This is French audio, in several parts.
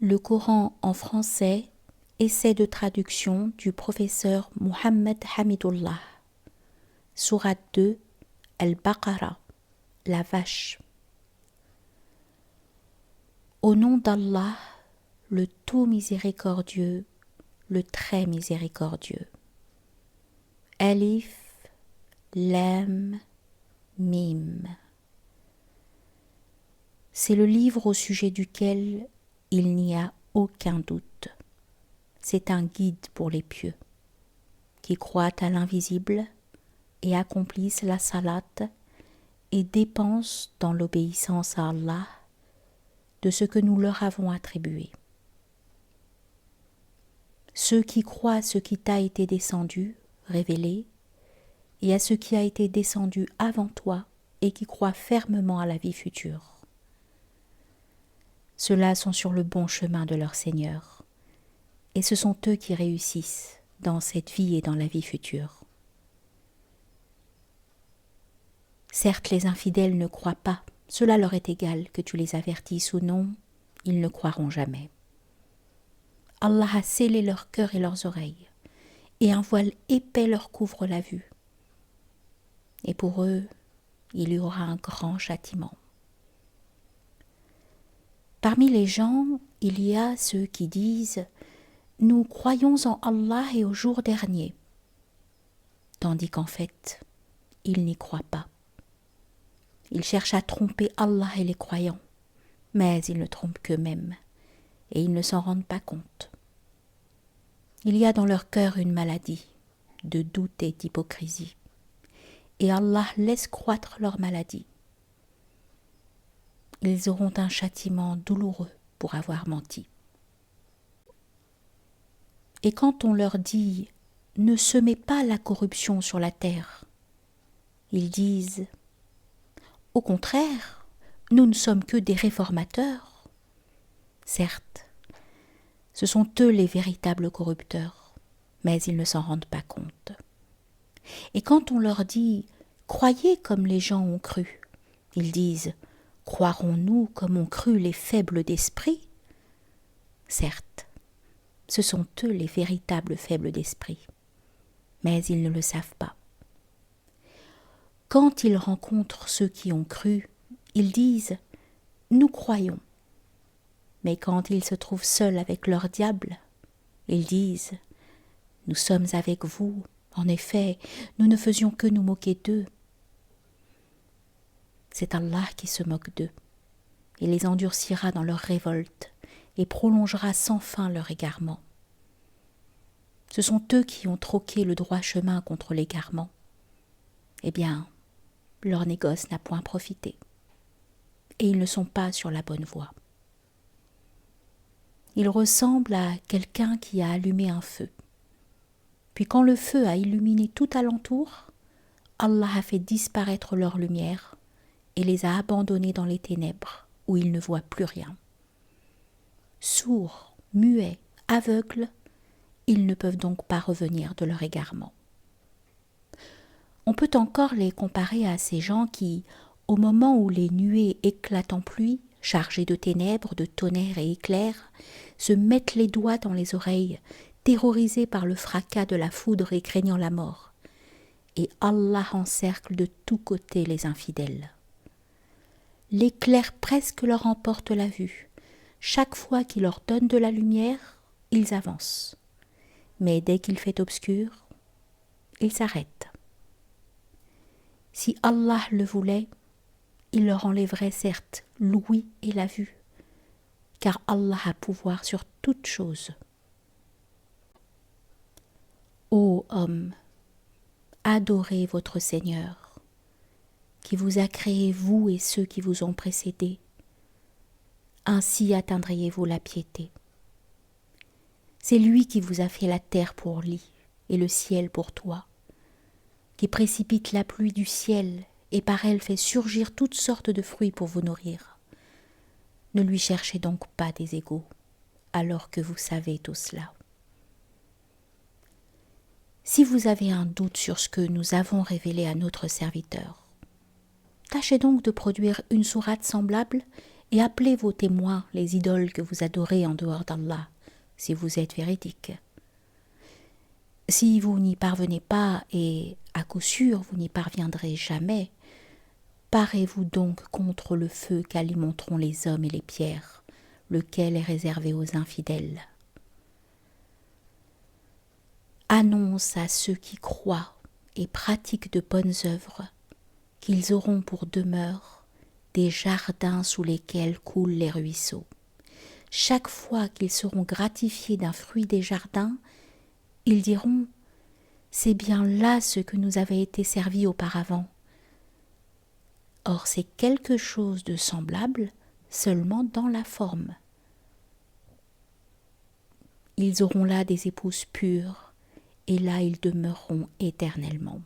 Le Coran en français, essai de traduction du professeur Mohammed Hamidullah. Sourate 2, Al-Baqarah, la vache. Au nom d'Allah, le tout miséricordieux, le très miséricordieux. Alif, Lam, Mim. C'est le livre au sujet duquel il n'y a aucun doute. C'est un guide pour les pieux, qui croient à l'invisible et accomplissent la salate et dépensent dans l'obéissance à Allah de ce que nous leur avons attribué. Ceux qui croient à ce qui t'a été descendu, révélé, et à ce qui a été descendu avant toi et qui croient fermement à la vie future. Ceux-là sont sur le bon chemin de leur Seigneur, et ce sont eux qui réussissent dans cette vie et dans la vie future. Certes, les infidèles ne croient pas, cela leur est égal que tu les avertisses ou non, ils ne croiront jamais. Allah a scellé leur cœur et leurs oreilles, et un voile épais leur couvre la vue. Et pour eux, il y aura un grand châtiment. Parmi les gens, il y a ceux qui disent « Nous croyons en Allah et au jour dernier », tandis qu'en fait, ils n'y croient pas. Ils cherchent à tromper Allah et les croyants, mais ils ne trompent qu'eux-mêmes, et ils ne s'en rendent pas compte. Il y a dans leur cœur une maladie, de doute et d'hypocrisie, et Allah laisse croître leur maladie. Ils auront un châtiment douloureux pour avoir menti. Et quand on leur dit « Ne semez pas la corruption sur la terre », ils disent « Au contraire, nous ne sommes que des réformateurs. » Certes, ce sont eux les véritables corrupteurs, mais ils ne s'en rendent pas compte. Et quand on leur dit « Croyez comme les gens ont cru », ils disent « Croirons-nous comme ont cru les faibles d'esprit ?» Certes, ce sont eux les véritables faibles d'esprit, mais ils ne le savent pas. Quand ils rencontrent ceux qui ont cru, ils disent « Nous croyons ». Mais quand ils se trouvent seuls avec leur diable, ils disent « Nous sommes avec vous, en effet, nous ne faisions que nous moquer d'eux. » C'est Allah qui se moque d'eux, et les endurcira dans leur révolte, et prolongera sans fin leur égarement. Ce sont eux qui ont troqué le droit chemin contre l'égarement. Eh bien, leur négoce n'a point profité, et ils ne sont pas sur la bonne voie. Ils ressemblent à quelqu'un qui a allumé un feu. Puis quand le feu a illuminé tout alentour, Allah a fait disparaître leur lumière et les a abandonnés dans les ténèbres où ils ne voient plus rien. Sourds, muets, aveugles, ils ne peuvent donc pas revenir de leur égarement. On peut encore les comparer à ces gens qui, au moment où les nuées éclatent en pluie, chargées de ténèbres, de tonnerres et éclairs, se mettent les doigts dans les oreilles, terrorisés par le fracas de la foudre et craignant la mort. Et Allah encercle de tous côtés les infidèles. L'éclair presque leur emporte la vue. Chaque fois qu'il leur donne de la lumière, ils avancent. Mais dès qu'il fait obscur, ils s'arrêtent. Si Allah le voulait, il leur enlèverait certes l'ouïe et la vue, car Allah a pouvoir sur toutes choses. Ô hommes, adorez votre Seigneur, qui vous a créé vous et ceux qui vous ont précédés. Ainsi atteindriez-vous la piété. C'est lui qui vous a fait la terre pour lit et le ciel pour toit, qui précipite la pluie du ciel et par elle fait surgir toutes sortes de fruits pour vous nourrir. Ne lui cherchez donc pas des égaux, alors que vous savez tout cela. Si vous avez un doute sur ce que nous avons révélé à notre serviteur, tâchez donc de produire une sourate semblable et appelez vos témoins, les idoles que vous adorez en dehors d'Allah, si vous êtes véridiques. Si vous n'y parvenez pas, et à coup sûr vous n'y parviendrez jamais, parez-vous donc contre le feu qu'alimenteront les hommes et les pierres, lequel est réservé aux infidèles. Annonce à ceux qui croient et pratiquent de bonnes œuvres qu'ils auront pour demeure des jardins sous lesquels coulent les ruisseaux. Chaque fois qu'ils seront gratifiés d'un fruit des jardins, ils diront « C'est bien là ce que nous avait été servi auparavant ». Or c'est quelque chose de semblable, seulement dans la forme. Ils auront là des épouses pures, et là ils demeureront éternellement.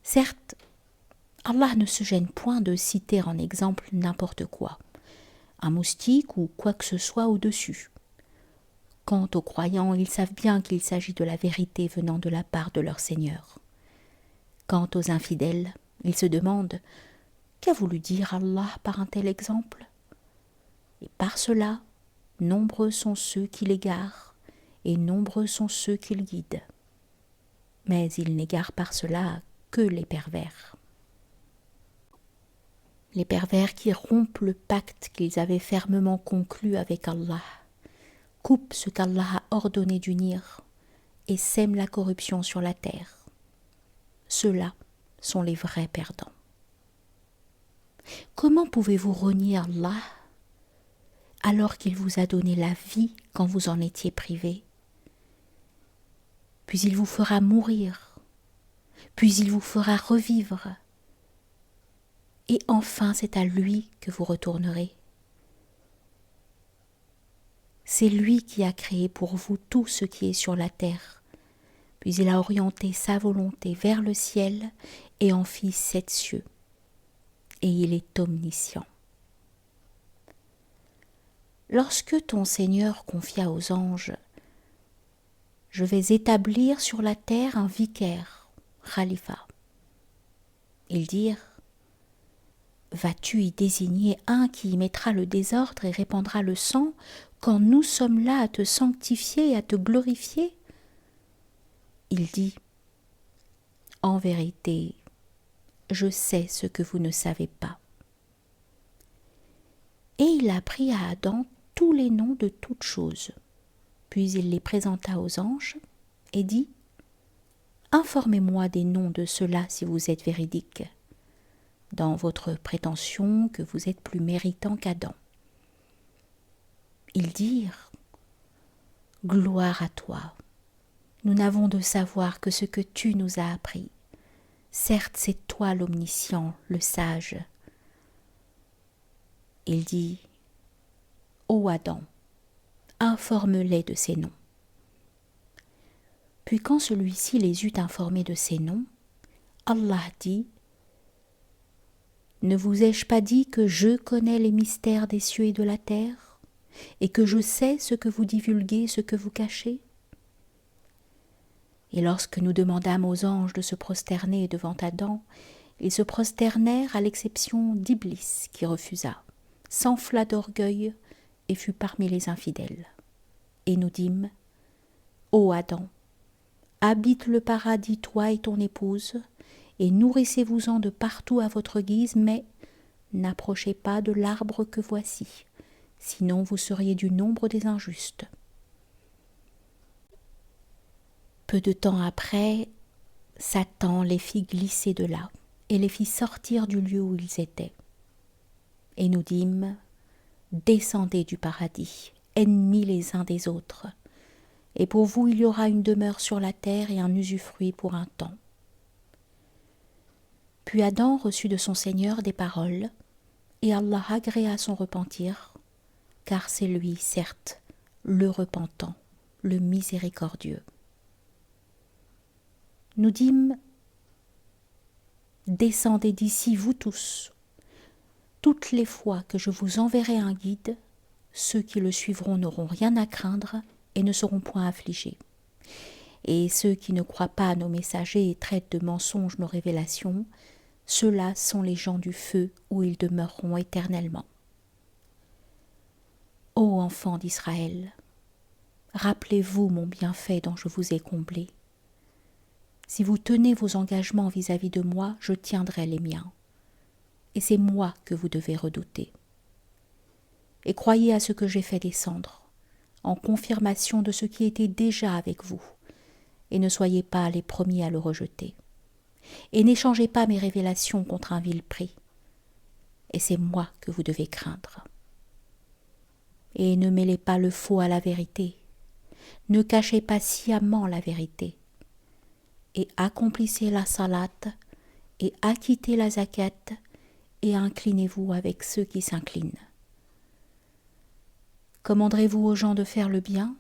Certes, Allah ne se gêne point de citer en exemple n'importe quoi, un moustique ou quoi que ce soit au-dessus. Quant aux croyants, ils savent bien qu'il s'agit de la vérité venant de la part de leur Seigneur. Quant aux infidèles, ils se demandent « Qu'a voulu dire Allah par un tel exemple ?» Et par cela, nombreux sont ceux qui l'égarent, et nombreux sont ceux qui le guident. Mais ils n'égarent par cela que les pervers. Les pervers qui rompent le pacte qu'ils avaient fermement conclu avec Allah, coupent ce qu'Allah a ordonné d'unir, et sèment la corruption sur la terre. Ceux-là sont les vrais perdants. Comment pouvez-vous renier Allah alors qu'il vous a donné la vie quand vous en étiez privé? Puis il vous fera mourir, puis il vous fera revivre, et enfin c'est à lui que vous retournerez. C'est lui qui a créé pour vous tout ce qui est sur la terre, puis il a orienté sa volonté vers le ciel et en fit 7 cieux, et il est omniscient. Lorsque ton Seigneur confia aux anges « Je vais établir sur la terre un vicaire, khalifa », ils dirent « Vas-tu y désigner un qui y mettra le désordre et répandra le sang quand nous sommes là à te sanctifier et à te glorifier ?» Il dit « En vérité, je sais ce que vous ne savez pas. » Et il apprit à Adam tous les noms de toutes choses. Puis il les présenta aux anges et dit « Informez-moi des noms de ceux-là si vous êtes véridiques, dans votre prétention que vous êtes plus méritant qu'Adam. » Ils dirent « Gloire à toi, nous n'avons de savoir que ce que tu nous as appris. Certes, c'est toi l'omniscient, le sage. » Il dit « Ô Adam, informe-les de ces noms. » Puis quand celui-ci les eut informés de ces noms, Allah dit « Ne vous ai-je pas dit que je connais les mystères des cieux et de la terre, et que je sais ce que vous divulguez, ce que vous cachez ?» Et lorsque nous demandâmes aux anges de se prosterner devant Adam, ils se prosternèrent à l'exception d'Iblis qui refusa, s'enfla d'orgueil et fut parmi les infidèles. Et nous dîmes « Ô Adam, habite le paradis toi et ton épouse, et nourrissez-vous-en de partout à votre guise, mais n'approchez pas de l'arbre que voici, sinon vous seriez du nombre des injustes. » Peu de temps après, Satan les fit glisser de là et les fit sortir du lieu où ils étaient. Et nous dîmes « Descendez du paradis, ennemis les uns des autres, et pour vous il y aura une demeure sur la terre et un usufruit pour un temps. » Puis Adam reçut de son Seigneur des paroles, et Allah agréa son repentir, car c'est lui, certes, le repentant, le miséricordieux. Nous dîmes « Descendez d'ici, vous tous. Toutes les fois que je vous enverrai un guide, ceux qui le suivront n'auront rien à craindre et ne seront point affligés. Et ceux qui ne croient pas à nos messagers et traitent de mensonges nos révélations Ceux-là sont les gens du feu où ils demeureront éternellement. Ô enfants d'Israël, rappelez-vous mon bienfait dont je vous ai comblé. Si vous tenez vos engagements vis-à-vis de moi, je tiendrai les miens. Et c'est moi que vous devez redouter. Et croyez à ce que j'ai fait descendre, en confirmation de ce qui était déjà avec vous, et ne soyez pas les premiers à le rejeter. Et n'échangez pas mes révélations contre un vil prix. Et c'est moi que vous devez craindre. Et ne mêlez pas le faux à la vérité. Ne cachez pas sciemment la vérité. Et accomplissez la salate, et acquittez la zakat, et inclinez-vous avec ceux qui s'inclinent. Commanderez-vous aux gens de faire le bien,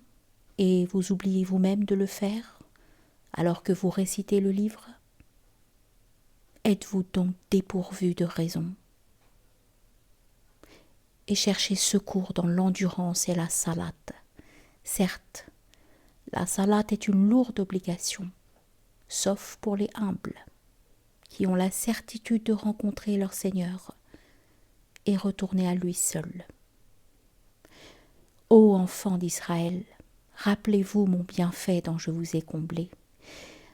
et vous oubliez vous-même de le faire, alors que vous récitez le livre? Êtes-vous donc dépourvu de raison? Et cherchez secours dans l'endurance et la salate. Certes, la salate est une lourde obligation, sauf pour les humbles, qui ont la certitude de rencontrer leur Seigneur et retourner à lui seul. Ô enfants d'Israël, rappelez-vous mon bienfait dont je vous ai comblé.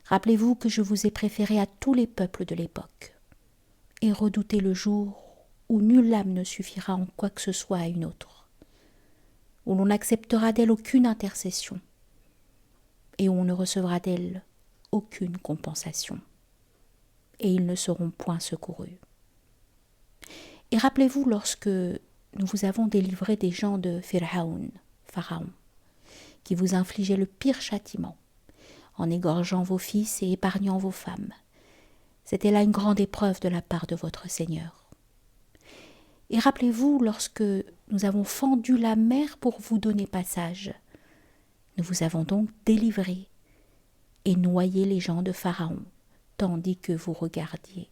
Rappelez-vous que je vous ai préféré à tous les peuples de l'époque. Et redoutez le jour où nulle âme ne suffira en quoi que ce soit à une autre, où l'on n'acceptera d'elle aucune intercession, et où on ne recevra d'elle aucune compensation, et ils ne seront point secourus. Et rappelez-vous lorsque nous vous avons délivré des gens de Pharaon, qui vous infligeaient le pire châtiment, en égorgeant vos fils et épargnant vos femmes. C'était là une grande épreuve de la part de votre Seigneur. Et rappelez-vous lorsque nous avons fendu la mer pour vous donner passage. Nous vous avons donc délivrés et noyé les gens de Pharaon, tandis que vous regardiez.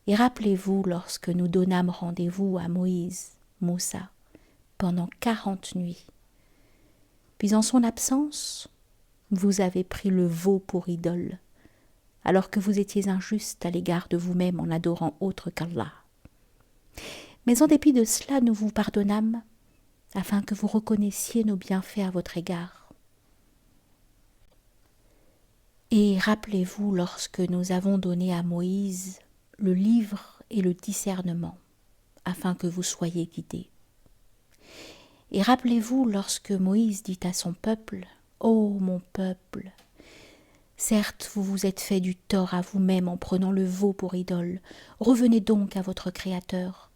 Et rappelez-vous lorsque nous donnâmes rendez-vous à Moïse, Moussa, pendant 40 nuits. Puis en son absence, vous avez pris le veau pour idole, alors que vous étiez injuste à l'égard de vous-même en adorant autre qu'Allah. Mais en dépit de cela, nous vous pardonnâmes, afin que vous reconnaissiez nos bienfaits à votre égard. Et rappelez-vous lorsque nous avons donné à Moïse le livre et le discernement, afin que vous soyez guidés. Et rappelez-vous lorsque Moïse dit à son peuple, « Ô mon peuple, certes vous vous êtes fait du tort à vous-même en prenant le veau pour idole, revenez donc à votre Créateur,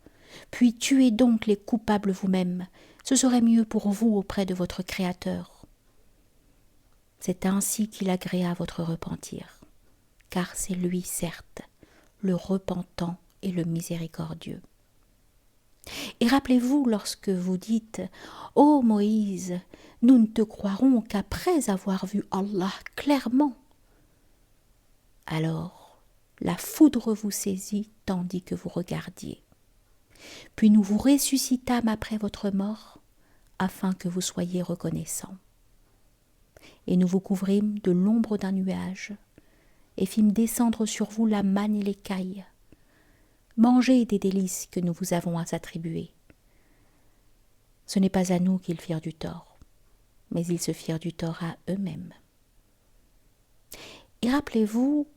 puis tuez donc les coupables vous-même, ce serait mieux pour vous auprès de votre Créateur. » C'est ainsi qu'il agréa votre repentir, car c'est lui, certes, le repentant et le miséricordieux. Et rappelez-vous lorsque vous dites « Ô Moïse, nous ne te croirons qu'après avoir vu Allah clairement. » Alors, la foudre vous saisit tandis que vous regardiez. Puis nous vous ressuscitâmes après votre mort, afin que vous soyez reconnaissants. Et nous vous couvrîmes de l'ombre d'un nuage, et fîmes descendre sur vous la manne et l'écaille. Mangez des délices que nous vous avons attribuées. Ce n'est pas à nous qu'ils firent du tort, mais ils se firent du tort à eux-mêmes. Et rappelez-vous,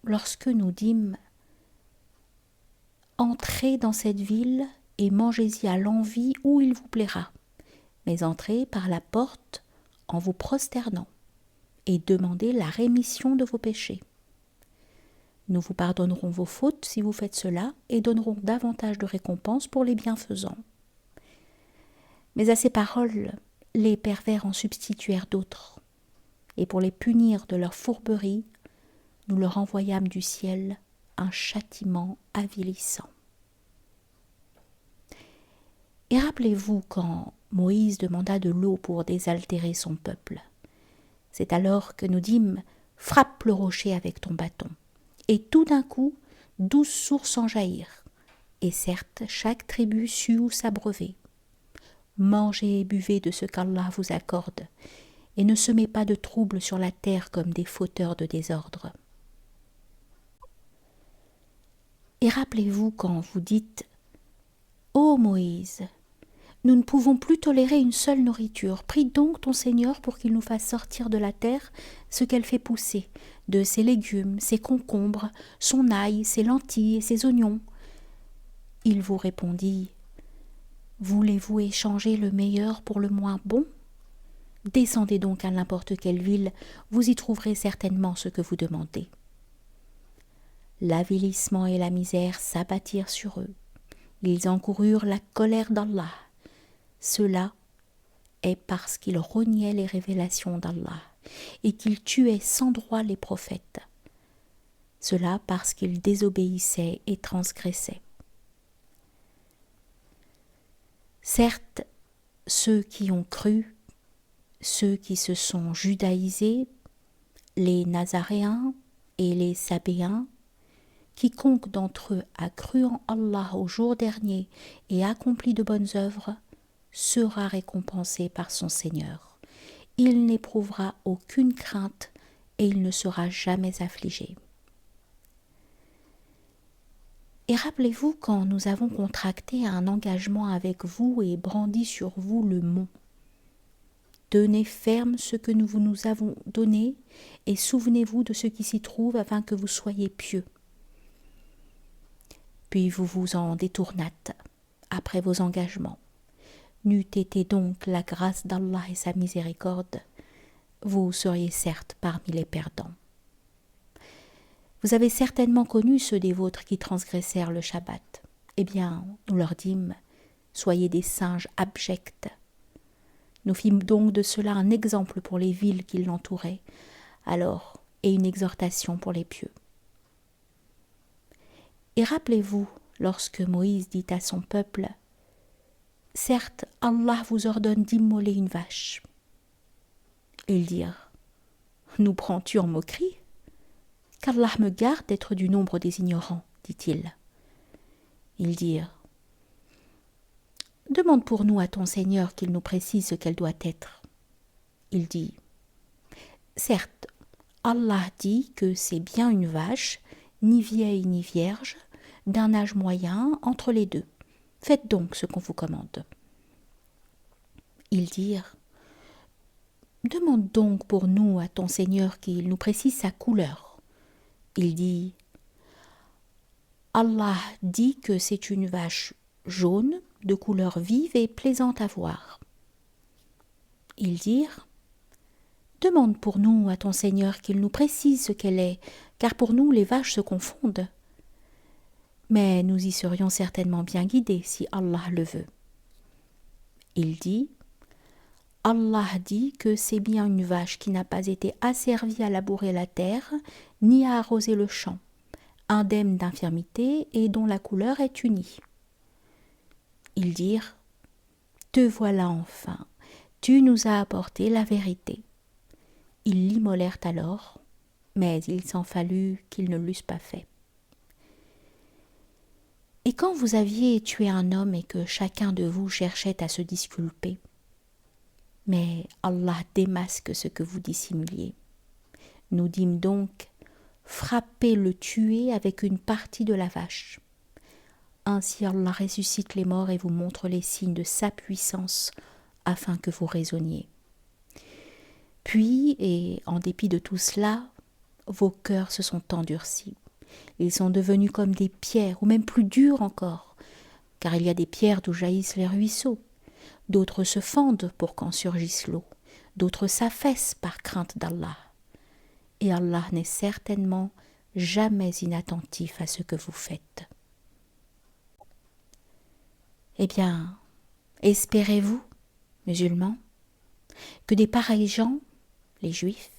lorsque nous dîmes « Entrez dans cette ville et mangez-y à l'envi où il vous plaira, mais entrez par la porte en vous prosternant et demandez la rémission de vos péchés. Nous vous pardonnerons vos fautes si vous faites cela et donnerons davantage de récompenses pour les bienfaisants. » Mais à ces paroles, les pervers en substituèrent d'autres, et pour les punir de leur fourberie, nous leur envoyâmes du ciel un châtiment avilissant. Et rappelez-vous quand Moïse demanda de l'eau pour désaltérer son peuple. C'est alors que nous dîmes « Frappe le rocher avec ton bâton ». Et tout d'un coup, 12 sources en jaillirent. Et certes, chaque tribu sut où s'abreuver. Mangez et buvez de ce qu'Allah vous accorde, et ne semez pas de troubles sur la terre comme des fauteurs de désordre. Et rappelez-vous quand vous dites « Ô Moïse, nous ne pouvons plus tolérer une seule nourriture. Prie donc ton Seigneur pour qu'il nous fasse sortir de la terre ce qu'elle fait pousser, de ses légumes, ses concombres, son ail, ses lentilles et ses oignons. » Il vous répondit « Voulez-vous échanger le meilleur pour le moins bon ? Descendez donc à n'importe quelle ville, vous y trouverez certainement ce que vous demandez. » L'avilissement et la misère s'abattirent sur eux. Ils encoururent la colère d'Allah. Cela est parce qu'ils rognaient les révélations d'Allah et qu'ils tuaient sans droit les prophètes. Cela parce qu'ils désobéissaient et transgressaient. Certes, ceux qui ont cru, ceux qui se sont judaïsés, les Nazaréens et les Sabéens, quiconque d'entre eux a cru en Allah au jour dernier et accompli de bonnes œuvres, sera récompensé par son Seigneur. Il n'éprouvera aucune crainte et il ne sera jamais affligé. Et rappelez-vous quand nous avons contracté un engagement avec vous et brandi sur vous le mont. Tenez ferme ce que nous vous avons donné et souvenez-vous de ce qui s'y trouve afin que vous soyez pieux. Puis vous vous en détournâtes après vos engagements. N'eût été donc la grâce d'Allah et sa miséricorde, vous seriez certes parmi les perdants. Vous avez certainement connu ceux des vôtres qui transgressèrent le Shabbat. Eh bien, nous leur dîmes, soyez des singes abjects. Nous fîmes donc de cela un exemple pour les villes qui l'entouraient, alors, et une exhortation pour les pieux. Et rappelez-vous, lorsque Moïse dit à son peuple, « Certes, Allah vous ordonne d'immoler une vache. » Ils dirent, « Nous prends-tu en moquerie ? Qu'Allah me garde d'être du nombre des ignorants, dit-il. » Ils dirent, « Demande pour nous à ton Seigneur qu'il nous précise ce qu'elle doit être. » Il dit, « Certes, Allah dit que c'est bien une vache, ni vieille ni vierge, d'un âge moyen entre les deux. Faites donc ce qu'on vous commande. » Ils dirent, « Demande donc pour nous à ton Seigneur qu'il nous précise sa couleur. » Il dit, « Allah dit que c'est une vache jaune, de couleur vive et plaisante à voir. » Ils dirent, « Demande pour nous à ton Seigneur qu'il nous précise ce qu'elle est, car pour nous les vaches se confondent. Mais nous y serions certainement bien guidés si Allah le veut. » Il dit, « Allah dit que c'est bien une vache qui n'a pas été asservie à labourer la terre, ni à arroser le champ, indemne d'infirmité et dont la couleur est unie. » Ils dirent, « Te voilà enfin, tu nous as apporté la vérité. » Ils l'immolèrent alors, mais il s'en fallut qu'ils ne l'eussent pas fait. Et quand vous aviez tué un homme et que chacun de vous cherchait à se disculper, mais Allah démasque ce que vous dissimuliez. Nous dîmes donc, frappez le tuer avec une partie de la vache. Ainsi Allah ressuscite les morts et vous montre les signes de sa puissance afin que vous raisonniez. Puis, et en dépit de tout cela, vos cœurs se sont endurcis. Ils sont devenus comme des pierres, ou même plus durs encore, car il y a des pierres d'où jaillissent les ruisseaux. D'autres se fendent pour qu'en surgisse l'eau, d'autres s'affaissent par crainte d'Allah. Et Allah n'est certainement jamais inattentif à ce que vous faites. Eh bien, espérez-vous, musulmans, que des pareils gens, les Juifs,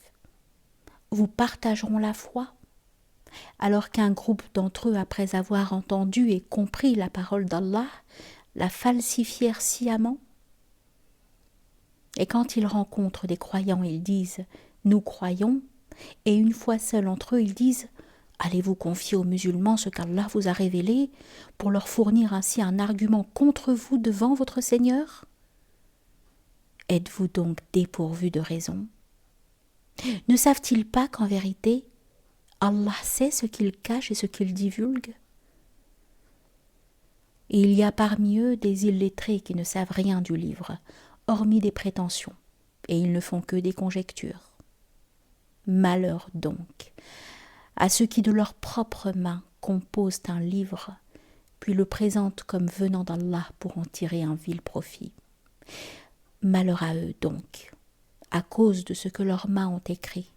vous partageront la foi, alors qu'un groupe d'entre eux, après avoir entendu et compris la parole d'Allah, la falsifièrent sciemment? Et quand ils rencontrent des croyants, ils disent « Nous croyons », et une fois seuls entre eux, ils disent « Allez-vous confier aux musulmans ce qu'Allah vous a révélé pour leur fournir ainsi un argument contre vous devant votre Seigneur ? Êtes-vous donc dépourvus de raison ? Ne savent-ils pas qu'en vérité, Allah sait ce qu'ils cachent et ce qu'ils divulguent ? Et il y a parmi eux des illettrés qui ne savent rien du livre, hormis des prétentions, et ils ne font que des conjectures. Malheur donc à ceux qui de leurs propres mains composent un livre, puis le présentent comme venant d'Allah pour en tirer un vil profit. Malheur à eux donc, à cause de ce que leurs mains ont écrit,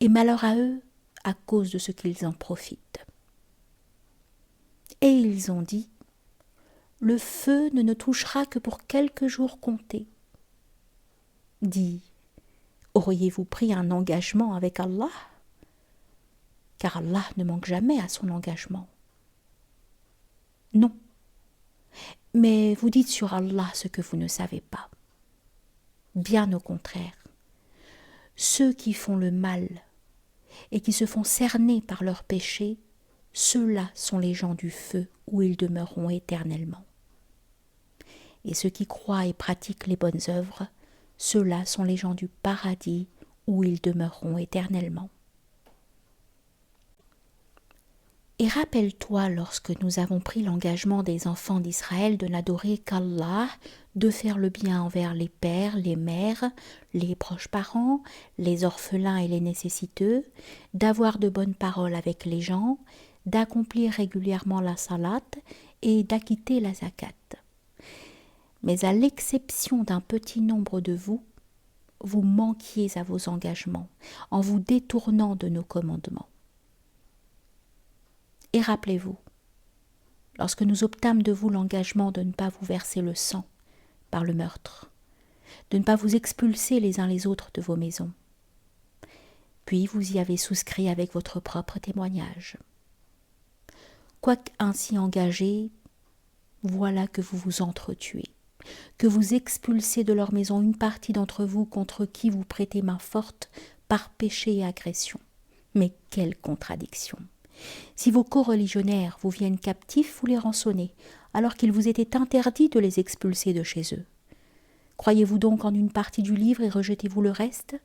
et malheur à eux à cause de ce qu'ils en profitent. Et ils ont dit, le feu ne nous touchera que pour quelques jours comptés. Dis, auriez-vous pris un engagement avec Allah ? Car Allah ne manque jamais à son engagement. Non, mais vous dites sur Allah ce que vous ne savez pas. Bien au contraire, ceux qui font le mal et qui se font cerner par leurs péchés, ceux-là sont les gens du feu où ils demeureront éternellement. Et ceux qui croient et pratiquent les bonnes œuvres, ceux-là sont les gens du paradis où ils demeureront éternellement. Et rappelle-toi lorsque nous avons pris l'engagement des enfants d'Israël de n'adorer qu'Allah, de faire le bien envers les pères, les mères, les proches parents, les orphelins et les nécessiteux, d'avoir de bonnes paroles avec les gens, d'accomplir régulièrement la salat et d'acquitter la zakat. Mais à l'exception d'un petit nombre de vous, vous manquiez à vos engagements en vous détournant de nos commandements. Et rappelez-vous, lorsque nous obtâmes de vous l'engagement de ne pas vous verser le sang par le meurtre, de ne pas vous expulser les uns les autres de vos maisons, puis vous y avez souscrit avec votre propre témoignage. Quoique ainsi engagés, voilà que vous vous entretuez, que vous expulsez de leur maison une partie d'entre vous contre qui vous prêtez main forte par péché et agression. Mais quelle contradiction! Si vos coreligionnaires vous viennent captifs, vous les rançonnez, alors qu'il vous était interdit de les expulser de chez eux. Croyez-vous donc en une partie du livre et rejetez-vous le reste ?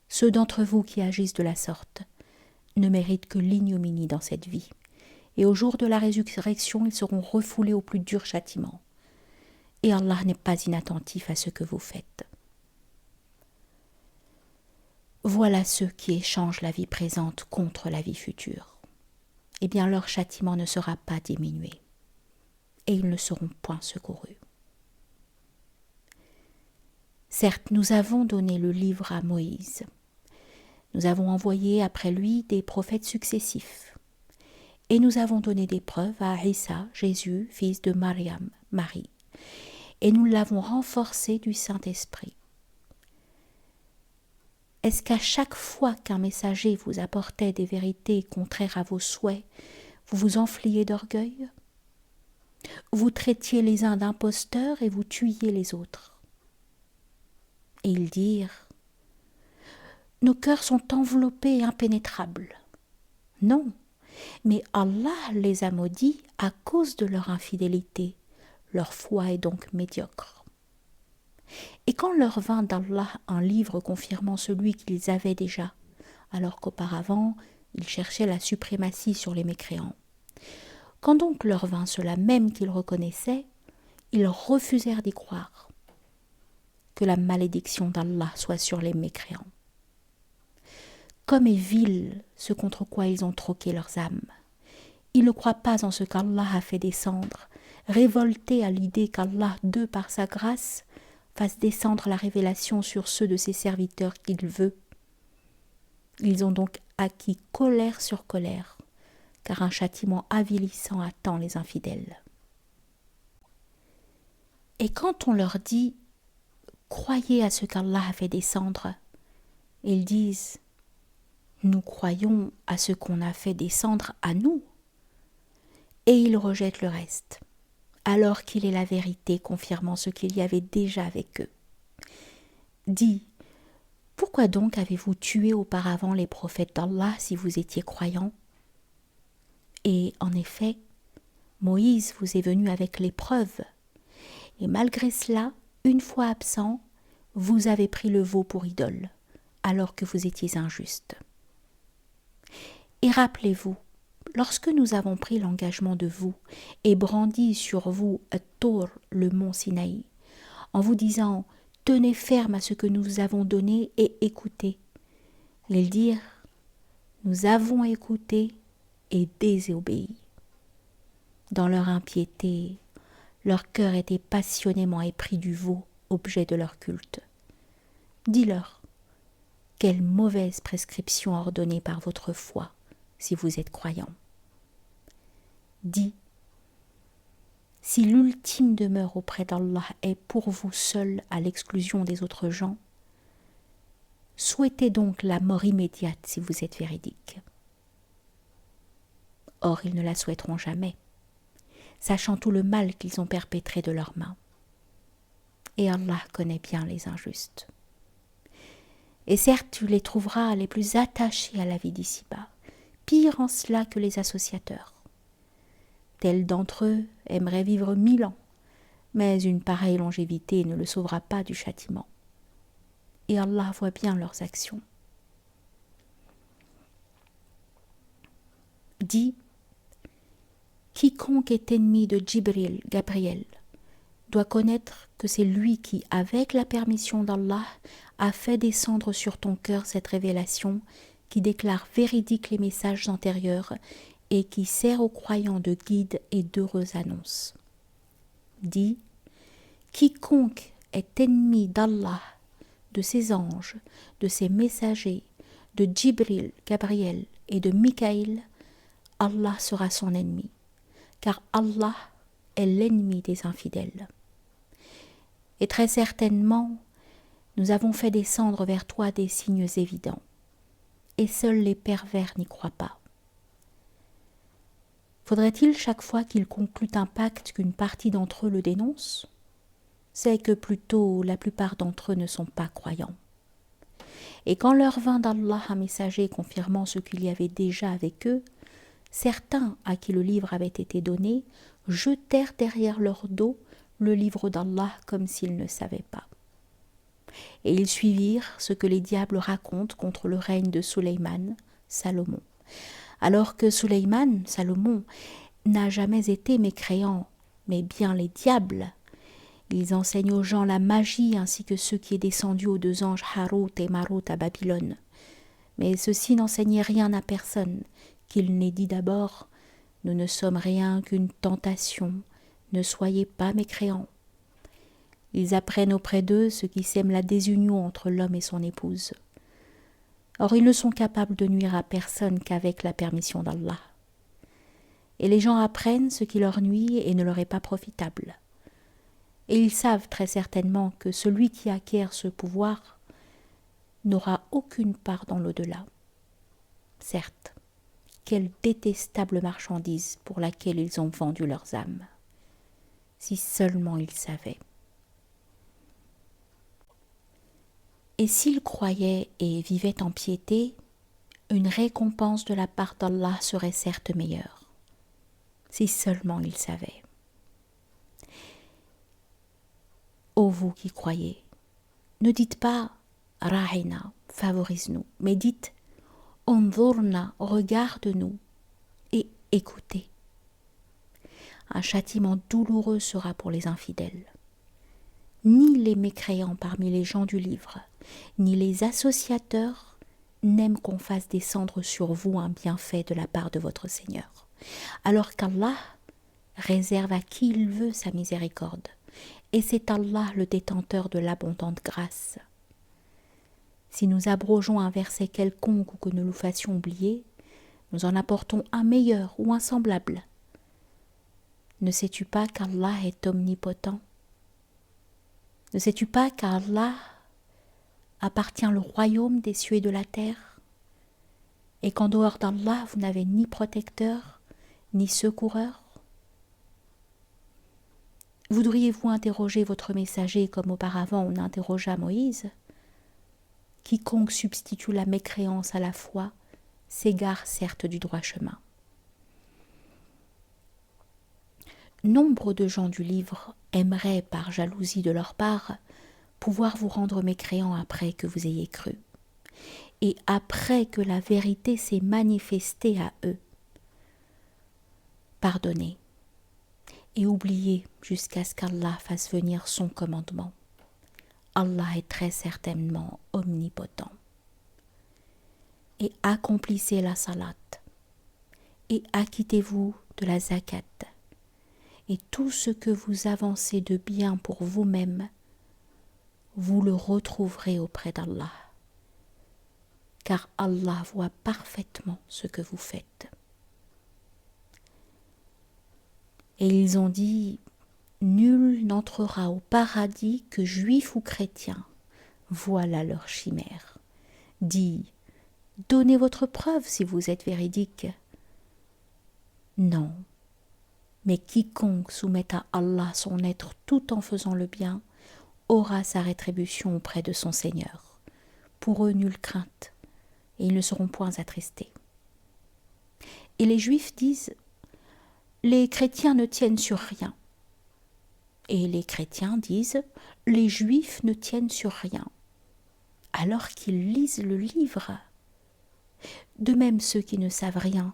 Ceux d'entre vous qui agissent de la sorte ne méritent que l'ignominie dans cette vie, et au jour de la résurrection, ils seront refoulés au plus dur châtiment. Et Allah n'est pas inattentif à ce que vous faites. Voilà ceux qui échangent la vie présente contre la vie future. Eh bien, leur châtiment ne sera pas diminué, et ils ne seront point secourus. Certes, nous avons donné le livre à Moïse. Nous avons envoyé après lui des prophètes successifs. Et nous avons donné des preuves à Isa, Jésus, fils de Mariam, Marie. Et nous l'avons renforcé du Saint-Esprit. Est-ce qu'à chaque fois qu'un messager vous apportait des vérités contraires à vos souhaits, vous vous enfliez d'orgueil ? Vous traitiez les uns d'imposteurs et vous tuiez les autres. Et ils dirent, « Nos cœurs sont enveloppés et impénétrables. » Non, mais Allah les a maudits à cause de leur infidélité. Leur foi est donc médiocre. Et quand leur vint d'Allah un livre confirmant celui qu'ils avaient déjà, alors qu'auparavant ils cherchaient la suprématie sur les mécréants, quand donc leur vint cela même qu'ils reconnaissaient, ils refusèrent d'y croire. Que la malédiction d'Allah soit sur les mécréants. Comme est vil ce contre quoi ils ont troqué leurs âmes. Ils ne croient pas en ce qu'Allah a fait descendre, révoltés à l'idée qu'Allah, de par sa grâce, fasse descendre la révélation sur ceux de ses serviteurs qu'il veut. Ils ont donc acquis colère sur colère, car un châtiment avilissant attend les infidèles. Et quand on leur dit « Croyez à ce qu'Allah a fait descendre », ils disent « Nous croyons à ce qu'on a fait descendre à nous ». Et ils rejettent le reste, alors qu'il est la vérité confirmant ce qu'il y avait déjà avec eux. Dis, pourquoi donc avez-vous tué auparavant les prophètes d'Allah si vous étiez croyants ? Et en effet, Moïse vous est venu avec les preuves, et malgré cela, une fois absent, vous avez pris le veau pour idole, alors que vous étiez injuste. Et rappelez-vous, lorsque nous avons pris l'engagement de vous et brandi sur vous At-Tur, le mont Sinaï, en vous disant « Tenez ferme à ce que nous vous avons donné et écoutez », ils dirent « Nous avons écouté et désobéi ». Dans leur impiété, leur cœur était passionnément épris du veau, objet de leur culte. Dis-leur, quelle mauvaise prescription ordonnée par votre foi, si vous êtes croyants. Dis, si l'ultime demeure auprès d'Allah est pour vous seul à l'exclusion des autres gens, souhaitez donc la mort immédiate si vous êtes véridique. Or, ils ne la souhaiteront jamais, sachant tout le mal qu'ils ont perpétré de leurs mains. Et Allah connaît bien les injustes. Et certes, tu les trouveras les plus attachés à la vie d'ici-bas, pire en cela que les associateurs. Tel d'entre eux aimerait vivre 1000 ans, mais une pareille longévité ne le sauvera pas du châtiment. Et Allah voit bien leurs actions. Dis, quiconque est ennemi de Jibril, Gabriel, doit connaître que c'est lui qui, avec la permission d'Allah, a fait descendre sur ton cœur cette révélation qui déclare véridiques les messages antérieurs et qui sert aux croyants de guide et d'heureuse annonce. Dis, quiconque est ennemi d'Allah, de ses anges, de ses messagers, de Jibril, Gabriel et de Mikaïl, Allah sera son ennemi, car Allah est l'ennemi des infidèles. Et très certainement, nous avons fait descendre vers toi des signes évidents, et seuls les pervers n'y croient pas. Faudrait-il chaque fois qu'ils concluent un pacte qu'une partie d'entre eux le dénonce ? C'est que plutôt la plupart d'entre eux ne sont pas croyants. Et quand leur vint d'Allah un messager confirmant ce qu'il y avait déjà avec eux, certains à qui le livre avait été donné jetèrent derrière leur dos le livre d'Allah comme s'ils ne savaient pas. Et ils suivirent ce que les diables racontent contre le règne de Sulayman, Salomon. Alors que Sulayman, Salomon, n'a jamais été mécréant, mais bien les diables. Ils enseignent aux gens la magie ainsi que ce qui est descendu aux 2 anges Harut et Marut à Babylone. Mais ceux-ci n'enseignaient rien à personne, qu'il n'ait dit d'abord « Nous ne sommes rien qu'une tentation, ne soyez pas mécréants ». Ils apprennent auprès d'eux ce qui sème la désunion entre l'homme et son épouse. Or, ils ne sont capables de nuire à personne qu'avec la permission d'Allah. Et les gens apprennent ce qui leur nuit et ne leur est pas profitable. Et ils savent très certainement que celui qui acquiert ce pouvoir n'aura aucune part dans l'au-delà. Certes, quelle détestable marchandise pour laquelle ils ont vendu leurs âmes. Si seulement ils savaient. Et s'ils croyaient et vivaient en piété, une récompense de la part d'Allah serait certes meilleure. Si seulement ils savaient. Ô vous qui croyez, ne dites pas « Ra'ina », favorise-nous, mais dites « Unzurna », regarde-nous et écoutez. Un châtiment douloureux sera pour les infidèles. Ni les mécréants parmi les gens du livre, ni les associateurs n'aiment qu'on fasse descendre sur vous un bienfait de la part de votre Seigneur, alors qu'Allah réserve à qui il veut sa miséricorde, et c'est Allah le détenteur de l'abondante grâce. Si nous abrogeons un verset quelconque ou que nous le fassions oublier, nous en apportons un meilleur ou un semblable. Ne sais-tu pas qu'Allah est omnipotent ? Ne sais-tu pas qu'à Allah appartient le royaume des cieux et de la terre, et qu'en dehors d'Allah vous n'avez ni protecteur, ni secoureur ? Voudriez-vous interroger votre messager comme auparavant on interrogea Moïse ? Quiconque substitue la mécréance à la foi s'égare certes du droit chemin. Nombre de gens du livre aimeraient, par jalousie de leur part, pouvoir vous rendre mécréants après que vous ayez cru, et après que la vérité s'est manifestée à eux. pardonnez et oubliez jusqu'à ce qu'Allah fasse venir son commandement. Allah est très certainement omnipotent. Et accomplissez la salat, et acquittez-vous de la zakat, et tout ce que vous avancez de bien pour vous-même, vous le retrouverez auprès d'Allah, car Allah voit parfaitement ce que vous faites. Et ils ont dit, nul n'entrera au paradis que juif ou chrétien. Voilà leur chimère. Dis, donnez votre preuve si vous êtes véridique. Non, mais quiconque soumet à Allah son être tout en faisant le bien, aura sa rétribution auprès de son Seigneur. Pour eux, nulle crainte, et ils ne seront point attristés. Et les Juifs disent, les chrétiens ne tiennent sur rien. Et les chrétiens disent, les Juifs ne tiennent sur rien, alors qu'ils lisent le livre. De même, ceux qui ne savent rien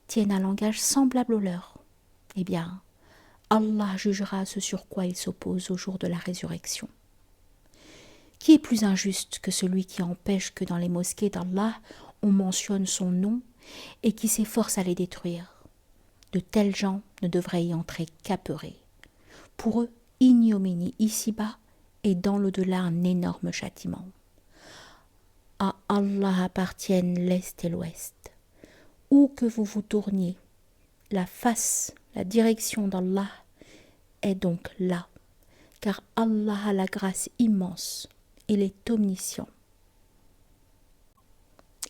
tiennent un langage semblable au leur. Eh bien, Allah jugera ce sur quoi ils s'opposent au jour de la résurrection. Qui est plus injuste que celui qui empêche que dans les mosquées d'Allah on mentionne son nom et qui s'efforce à les détruire? De tels gens ne devraient y entrer qu'apeurés. Pour eux, ignominie ici-bas et dans l'au-delà un énorme châtiment. À Allah appartiennent l'Est et l'Ouest. Où que vous vous tourniez, la face, la direction d'Allah est donc là, car Allah a la grâce immense, il est omniscient.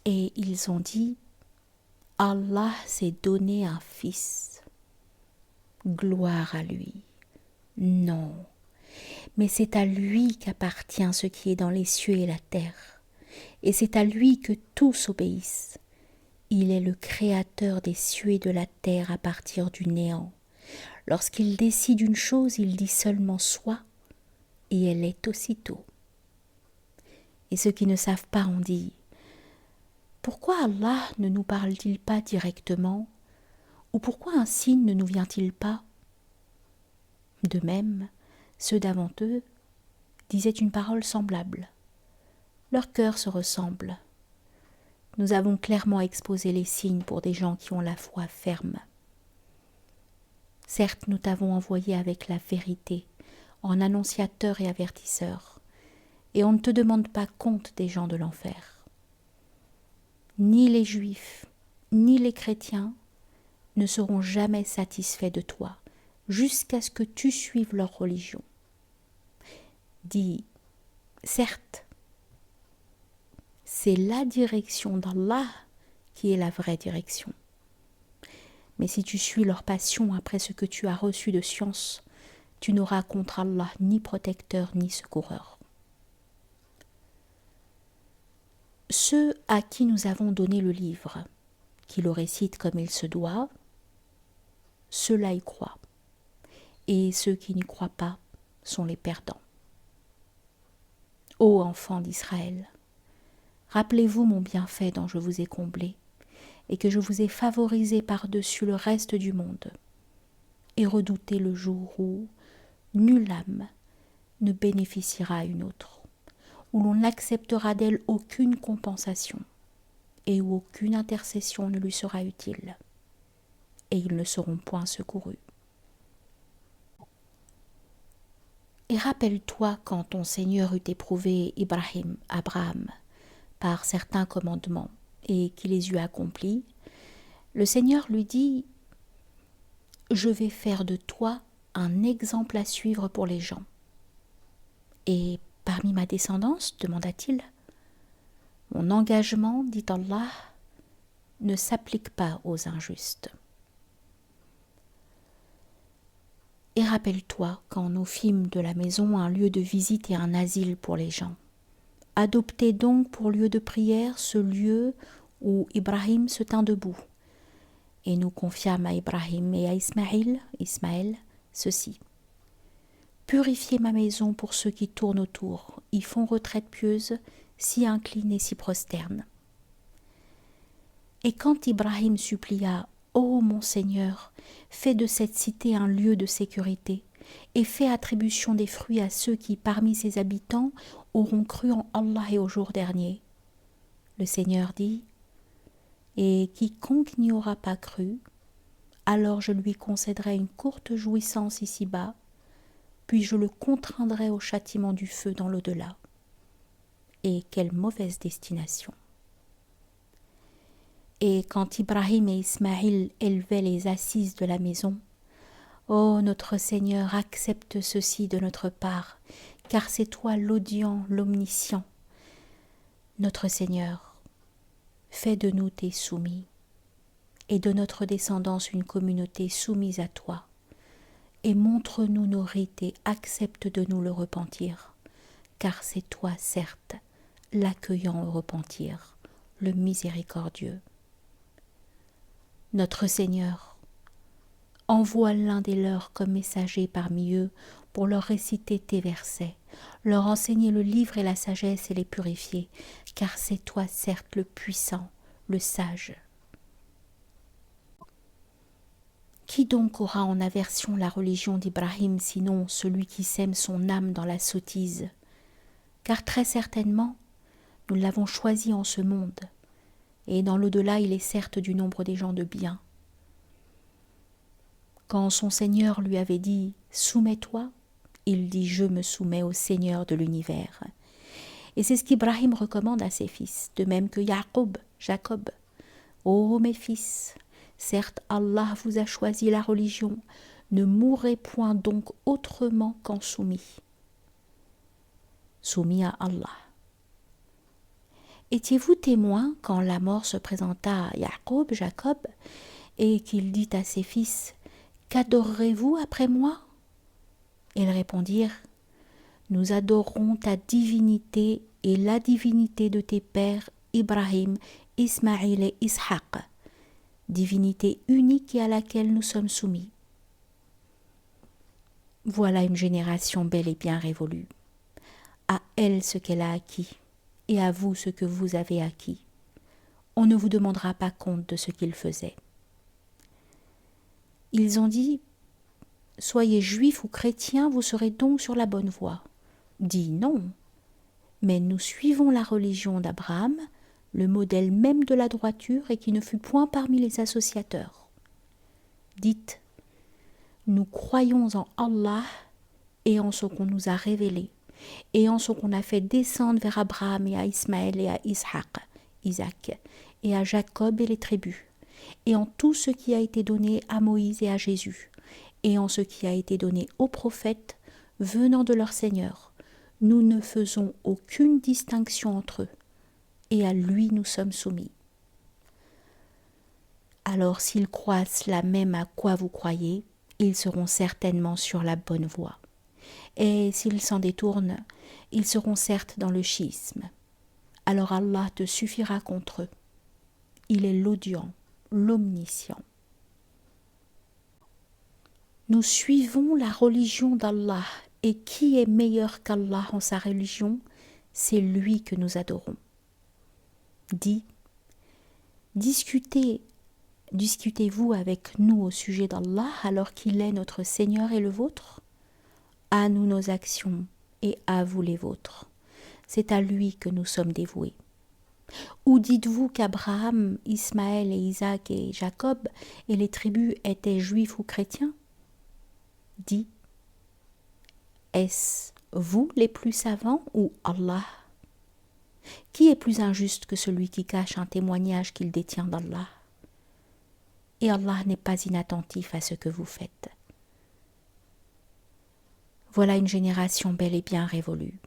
Et ils ont dit, Allah s'est donné un fils. Gloire à lui. Non, mais c'est à lui qu'appartient ce qui est dans les cieux et la terre, et c'est à lui que tous obéissent. Il est le créateur des cieux et de la terre à partir du néant. Lorsqu'il décide une chose, il dit seulement soit, et elle est aussitôt. Et ceux qui ne savent pas ont dit, pourquoi Allah ne nous parle-t-il pas directement, ou pourquoi un signe ne nous vient-il pas? De même, ceux d'avant eux disaient une parole semblable. Leurs cœurs se ressemblent. Nous avons clairement exposé les signes pour des gens qui ont la foi ferme. Certes, nous t'avons envoyé avec la vérité, en annonciateur et avertisseur, et on ne te demande pas compte des gens de l'enfer. Ni les Juifs, ni les chrétiens ne seront jamais satisfaits de toi, jusqu'à ce que tu suives leur religion. Dis, certes, c'est la direction d'Allah qui est la vraie direction. Mais si tu suis leur passion après ce que tu as reçu de science, tu n'auras contre Allah ni protecteur ni secoureur. Ceux à qui nous avons donné le livre, qui le récitent comme il se doit, ceux-là y croient. Et ceux qui n'y croient pas sont les perdants. Ô enfants d'Israël, rappelez-vous mon bienfait dont je vous ai comblé, et que je vous ai favorisé par-dessus le reste du monde, et redoutez le jour où nulle âme ne bénéficiera à une autre, où l'on n'acceptera d'elle aucune compensation, et où aucune intercession ne lui sera utile, et ils ne seront point secourus. Et rappelle-toi quand ton Seigneur eut éprouvé Abraham, par certains commandements, et qu'il les eut accomplis, le Seigneur lui dit « Je vais faire de toi un exemple à suivre pour les gens. » Et parmi ma descendance, demanda-t-il, mon engagement, dit Allah, ne s'applique pas aux injustes. Et rappelle-toi quand nous fîmes de la maison un lieu de visite et un asile pour les gens. Adoptez donc pour lieu de prière ce lieu où Ibrahim se tint debout. Et nous confiâmes à Ibrahim et à Ismaël, ceci. Purifiez ma maison pour ceux qui tournent autour, y font retraite pieuse, s'y inclinent et s'y prosternent. Et quand Ibrahim supplia Ô mon Seigneur, fais de cette cité un lieu de sécurité, et fais attribution des fruits à ceux qui, parmi ses habitants, auront cru en Allah et au jour dernier. Le Seigneur dit, et quiconque n'y aura pas cru, alors je lui concéderai une courte jouissance ici-bas, puis je le contraindrai au châtiment du feu dans l'au-delà. Et quelle mauvaise destination! Et quand Ibrahim et Ismaïl élevaient les assises de la maison, ô notre Seigneur, accepte ceci de notre part, car c'est toi l'audient, l'omniscient. Notre Seigneur, fais de nous tes soumis, et de notre descendance une communauté soumise à toi, et montre-nous nos rites et accepte de nous le repentir, car c'est toi, certes, l'accueillant au repentir, le miséricordieux. Notre Seigneur, envoie l'un des leurs comme messager parmi eux pour leur réciter tes versets, leur enseigner le livre et la sagesse et les purifier, car c'est toi, certes, le puissant, le sage. Qui donc aura en aversion la religion d'Ibrahim, sinon celui qui sème son âme dans la sottise? Car très certainement, nous l'avons choisi en ce monde, et dans l'au-delà il est certes du nombre des gens de bien. Quand son Seigneur lui avait dit « Soumets-toi », il dit « Je me soumets au Seigneur de l'univers ». Et c'est ce qu'Ibrahim recommande à ses fils, de même que Jacob. « Ô mes fils, certes Allah vous a choisi la religion, ne mourrez point donc autrement qu'en soumis. » Soumis à Allah. Étiez-vous témoin quand la mort se présenta à Jacob, et qu'il dit à ses fils « Qu'adorerez-vous après moi ?» Ils répondirent « Nous adorons ta divinité et la divinité de tes pères Ibrahim, Ismaïl et Ishaq, divinité unique et à laquelle nous sommes soumis. » Voilà une génération belle et bien révolue. À elle ce qu'elle a acquis, et à vous ce que vous avez acquis. On ne vous demandera pas compte de ce qu'ils faisaient. Ils ont dit « Soyez juifs ou chrétiens, vous serez donc sur la bonne voie. » Dit non, mais nous suivons la religion d'Abraham, le modèle même de la droiture et qui ne fut point parmi les associateurs. Dites « Nous croyons en Allah et en ce qu'on nous a révélé, et en ce qu'on a fait descendre vers Abraham et à Ismaël et à Isaac, et à Jacob et les tribus, et en tout ce qui a été donné à Moïse et à Jésus, et en ce qui a été donné aux prophètes venant de leur Seigneur. Nous ne faisons aucune distinction entre eux, et à lui nous sommes soumis. Alors s'ils croient cela même à quoi vous croyez, ils seront certainement sur la bonne voie. Et s'ils s'en détournent, ils seront certes dans le schisme. Alors Allah te suffira contre eux. Il est l'audient, l'omniscient. Nous suivons la religion d'Allah, et qui est meilleur qu'Allah en sa religion? C'est lui que nous adorons. Dis, discutez-vous avec nous au sujet d'Allah alors qu'il est notre Seigneur et le vôtre? À nous nos actions et à vous les vôtres. C'est à lui que nous sommes dévoués. Ou dites-vous qu'Abraham, Ismaël et Isaac et Jacob et les tribus étaient juifs ou chrétiens? Dis, est-ce vous les plus savants ou Allah? Qui est plus injuste que celui qui cache un témoignage qu'il détient d'Allah? Et Allah n'est pas inattentif à ce que vous faites. Voilà une génération belle et bien révolue.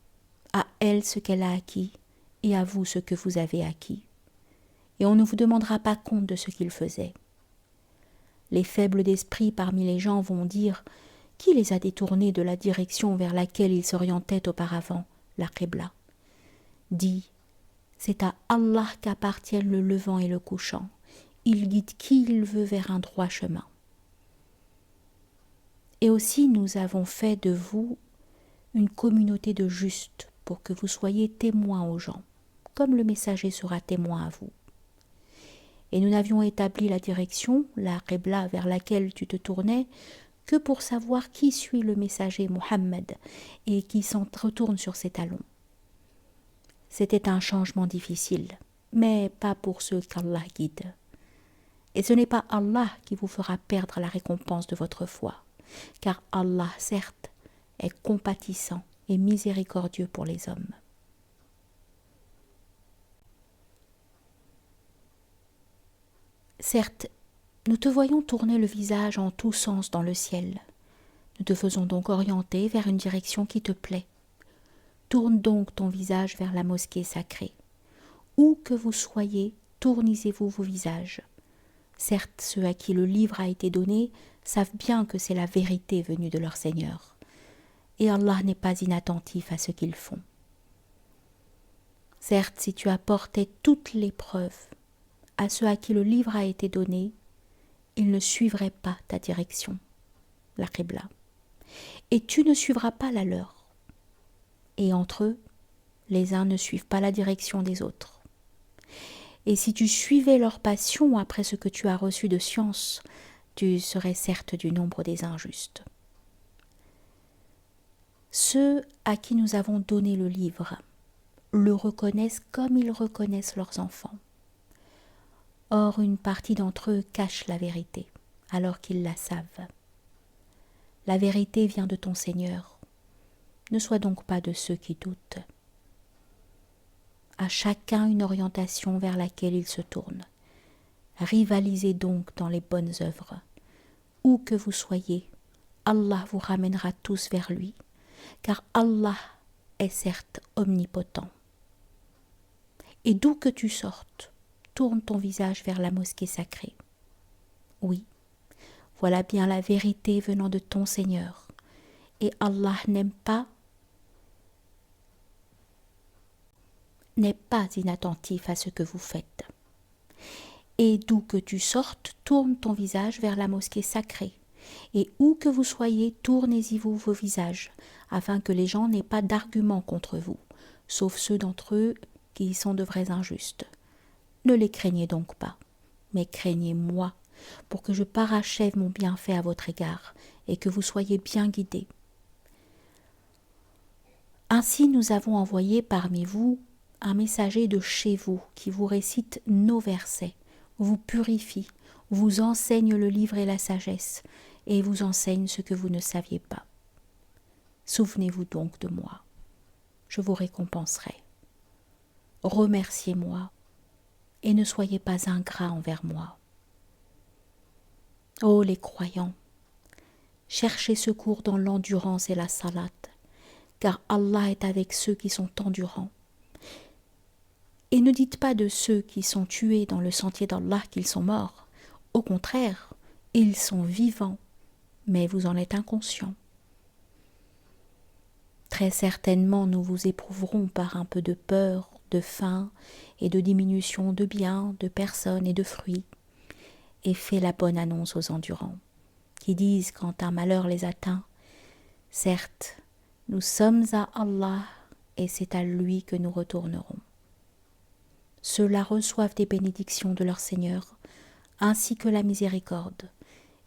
À elle ce qu'elle a acquis, et à vous ce que vous avez acquis. Et on ne vous demandera pas compte de ce qu'ils faisaient. Les faibles d'esprit parmi les gens vont dire « Qui les a détournés de la direction vers laquelle ils s'orientaient auparavant, la Qibla ?» Dis, c'est à Allah qu'appartiennent le levant et le couchant. Il guide qui il veut vers un droit chemin. Et aussi nous avons fait de vous une communauté de justes pour que vous soyez témoins aux gens, comme le messager sera témoin à vous. et nous n'avions établi la direction, la Qibla vers laquelle tu te tournais, que pour savoir qui suit le messager Mohammed et qui s'en retourne sur ses talons. C'était un changement difficile, mais pas pour ceux qu'Allah guide. Et ce n'est pas Allah qui vous fera perdre la récompense de votre foi, car Allah, certes, est compatissant et miséricordieux pour les hommes. Certes, nous te voyons tourner le visage en tous sens dans le ciel. Nous te faisons donc orienter vers une direction qui te plaît. Tourne donc ton visage vers la mosquée sacrée. Où que vous soyez, tournisez-vous vos visages. Certes, ceux à qui le livre a été donné savent bien que c'est la vérité venue de leur Seigneur. Et Allah n'est pas inattentif à ce qu'ils font. Certes, si tu apportais toutes les preuves à ceux à qui le livre a été donné, ils ne suivraient pas ta direction, la Qibla, et tu ne suivras pas la leur. Et entre eux, les uns ne suivent pas la direction des autres. Et si tu suivais leur passion après ce que tu as reçu de science, tu serais certes du nombre des injustes. Ceux à qui nous avons donné le livre le reconnaissent comme ils reconnaissent leurs enfants. Or, une partie d'entre eux cache la vérité, alors qu'ils la savent. La vérité vient de ton Seigneur. Ne sois donc pas de ceux qui doutent. À chacun une orientation vers laquelle il se tourne. Rivalisez donc dans les bonnes œuvres. Où que vous soyez, Allah vous ramènera tous vers lui, car Allah est certes omnipotent. Et d'où que tu sortes, tourne ton visage vers la mosquée sacrée. Oui, voilà bien la vérité venant de ton Seigneur, et Allah n'est pas inattentif à ce que vous faites. Et d'où que tu sortes, tourne ton visage vers la mosquée sacrée, et où que vous soyez, tournez-y-vous vos visages, afin que les gens n'aient pas d'arguments contre vous, sauf ceux d'entre eux qui sont de vrais injustes. Ne les craignez donc pas, mais craignez moi, pour que je parachève mon bienfait à votre égard, et que vous soyez bien guidés. Ainsi nous avons envoyé parmi vous un messager de chez vous qui vous récite nos versets, vous purifie, vous enseigne le livre et la sagesse, et vous enseigne ce que vous ne saviez pas. Souvenez-vous donc de moi, je vous récompenserai. Remerciez-moi, et ne soyez pas ingrats envers moi. Ô les croyants, cherchez secours dans l'endurance et la salat, car Allah est avec ceux qui sont endurants. Et ne dites pas de ceux qui sont tués dans le sentier d'Allah qu'ils sont morts. Au contraire, ils sont vivants, mais vous en êtes inconscients. Très certainement, nous vous éprouverons par un peu de peur, de faim et de diminution de biens, de personnes et de fruits. Et fais la bonne annonce aux endurants, qui disent quand un malheur les atteint, « Certes, nous sommes à Allah et c'est à lui que nous retournerons. » Ceux-là reçoivent des bénédictions de leur Seigneur, ainsi que la miséricorde,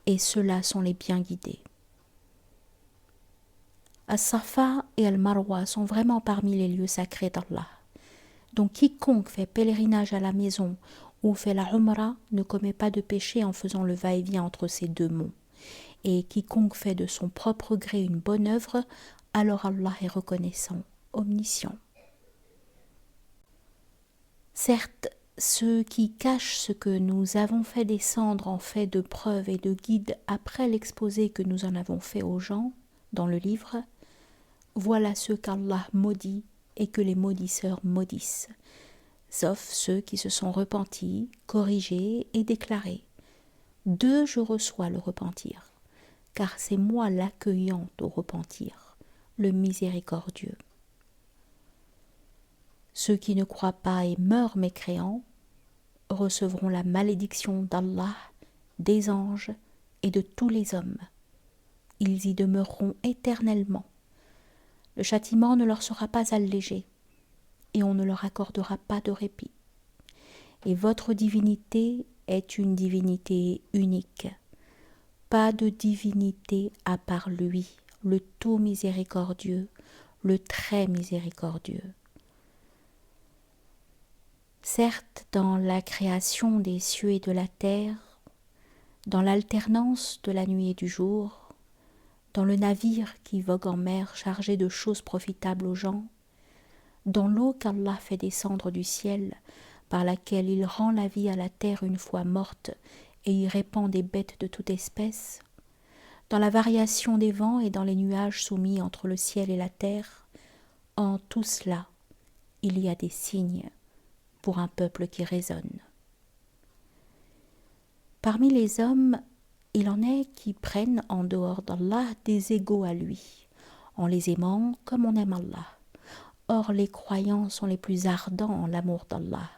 et ceux-là sont les bien guidés. As-Safa et Al-Marwa sont vraiment parmi les lieux sacrés d'Allah. Donc quiconque fait pèlerinage à la maison ou fait la Umrah ne commet pas de péché en faisant le va-et-vient entre ces deux monts. Et quiconque fait de son propre gré une bonne œuvre, alors Allah est reconnaissant, omniscient. Certes, ceux qui cachent ce que nous avons fait descendre en fait de preuves et de guides après l'exposé que nous en avons fait aux gens dans le livre, voilà ceux qu'Allah maudit et que les maudisseurs maudissent, sauf ceux qui se sont repentis, corrigés et déclarés. D'eux je reçois le repentir, car c'est moi l'accueillant au repentir, le miséricordieux. Ceux qui ne croient pas et meurent mécréants recevront la malédiction d'Allah, des anges et de tous les hommes. Ils y demeureront éternellement. Le châtiment ne leur sera pas allégé et on ne leur accordera pas de répit. et votre divinité est une divinité unique. Pas de divinité à part lui, le tout miséricordieux, le très miséricordieux. Certes, dans la création des cieux et de la terre, dans l'alternance de la nuit et du jour, dans le navire qui vogue en mer chargé de choses profitables aux gens, dans l'eau qu'Allah fait descendre du ciel, par laquelle il rend la vie à la terre une fois morte et y répand des bêtes de toute espèce, dans la variation des vents et dans les nuages soumis entre le ciel et la terre, en tout cela, il y a des signes pour un peuple qui raisonne. Parmi les hommes, il en est qui prennent en dehors d'Allah des égaux à lui, en les aimant comme on aime Allah. Or, les croyants sont les plus ardents en l'amour d'Allah.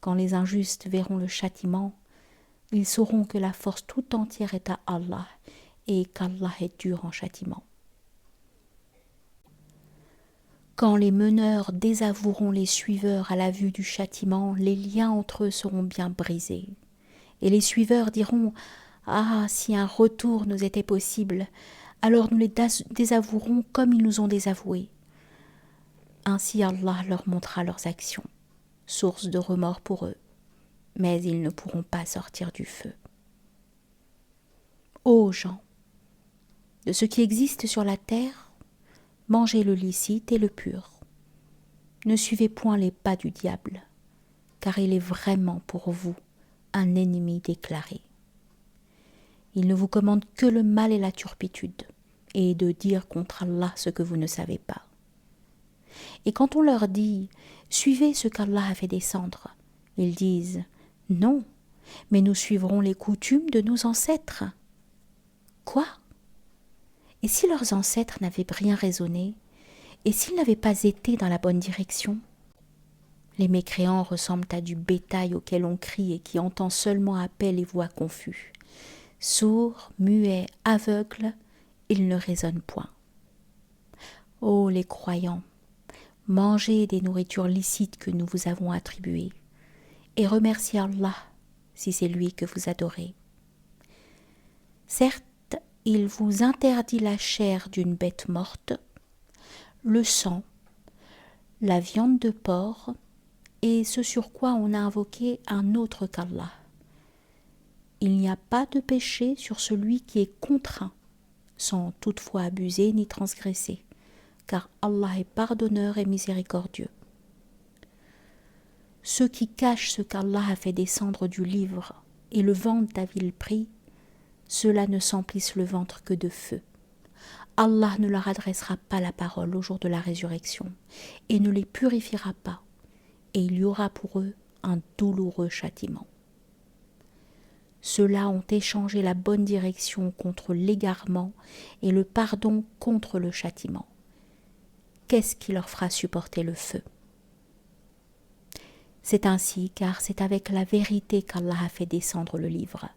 Quand les injustes verront le châtiment, ils sauront que la force tout entière est à Allah et qu'Allah est dur en châtiment. Quand les meneurs désavoueront les suiveurs à la vue du châtiment, les liens entre eux seront bien brisés. Et les suiveurs diront « Ah, si un retour nous était possible, alors nous les désavouerons comme ils nous ont désavoués. » Ainsi Allah leur montrera leurs actions, source de remords pour eux, mais ils ne pourront pas sortir du feu. Ô gens, de ce qui existe sur la terre, mangez le licite et le pur. Ne suivez point les pas du diable, car il est vraiment pour vous un ennemi déclaré. Il ne vous commande que le mal et la turpitude, et de dire contre Allah ce que vous ne savez pas. Et quand on leur dit « Suivez ce qu'Allah a fait descendre », ils disent « Non, mais nous suivrons les coutumes de nos ancêtres. » Quoi ? Et si leurs ancêtres n'avaient rien raisonné, et s'ils n'avaient pas été dans la bonne direction ? Les mécréants ressemblent à du bétail auquel on crie et qui entend seulement appel et voix confus. Sourds, muets, aveugles, ils ne raisonnent point. Ô les croyants, mangez des nourritures licites que nous vous avons attribuées, et remerciez Allah si c'est lui que vous adorez. Certes, il vous interdit la chair d'une bête morte, le sang, la viande de porc, et ce sur quoi on a invoqué un autre qu'Allah. Il n'y a pas de péché sur celui qui est contraint, sans toutefois abuser ni transgresser, car Allah est pardonneur et miséricordieux. Ceux qui cachent ce qu'Allah a fait descendre du livre et le vendent à vil prix, ceux-là ne s'emplissent le ventre que de feu. Allah ne leur adressera pas la parole au jour de la résurrection et ne les purifiera pas, et il y aura pour eux un douloureux châtiment. Ceux-là ont échangé la bonne direction contre l'égarement et le pardon contre le châtiment. Qu'est-ce qui leur fera supporter le feu ? C'est ainsi, car c'est avec la vérité qu'Allah a fait descendre le livre,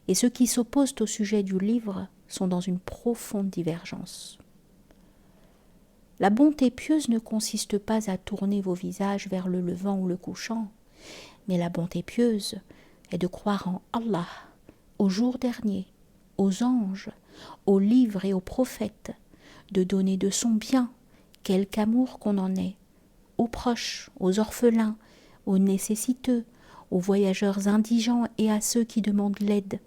et ceux qui s'opposent au sujet du livre sont dans une profonde divergence. La bonté pieuse ne consiste pas à tourner vos visages vers le levant ou le couchant, mais la bonté pieuse est de croire en Allah, au jour dernier, aux anges, aux livres et aux prophètes, de donner de son bien, quelque amour qu'on en ait, aux proches, aux orphelins, aux nécessiteux, aux voyageurs indigents et à ceux qui demandent l'aide,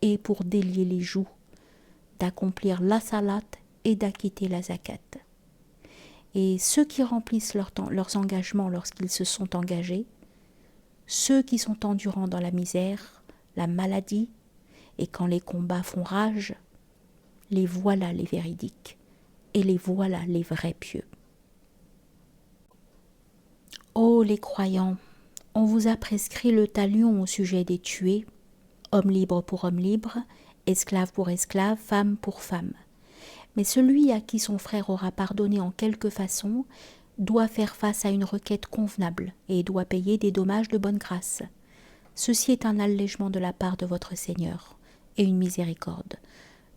et pour délier les joues, d'accomplir la salat et d'acquitter la zakat. Et ceux qui remplissent leurs engagements lorsqu'ils se sont engagés, ceux qui sont endurants dans la misère, la maladie, et quand les combats font rage, les voilà les véridiques, et les voilà les vrais pieux. Ô les croyants, on vous a prescrit le talion au sujet des tués, homme libre pour homme libre, esclave pour esclave, femme pour femme. Mais celui à qui son frère aura pardonné en quelque façon doit faire face à une requête convenable et doit payer des dommages de bonne grâce. Ceci est un allègement de la part de votre Seigneur et une miséricorde.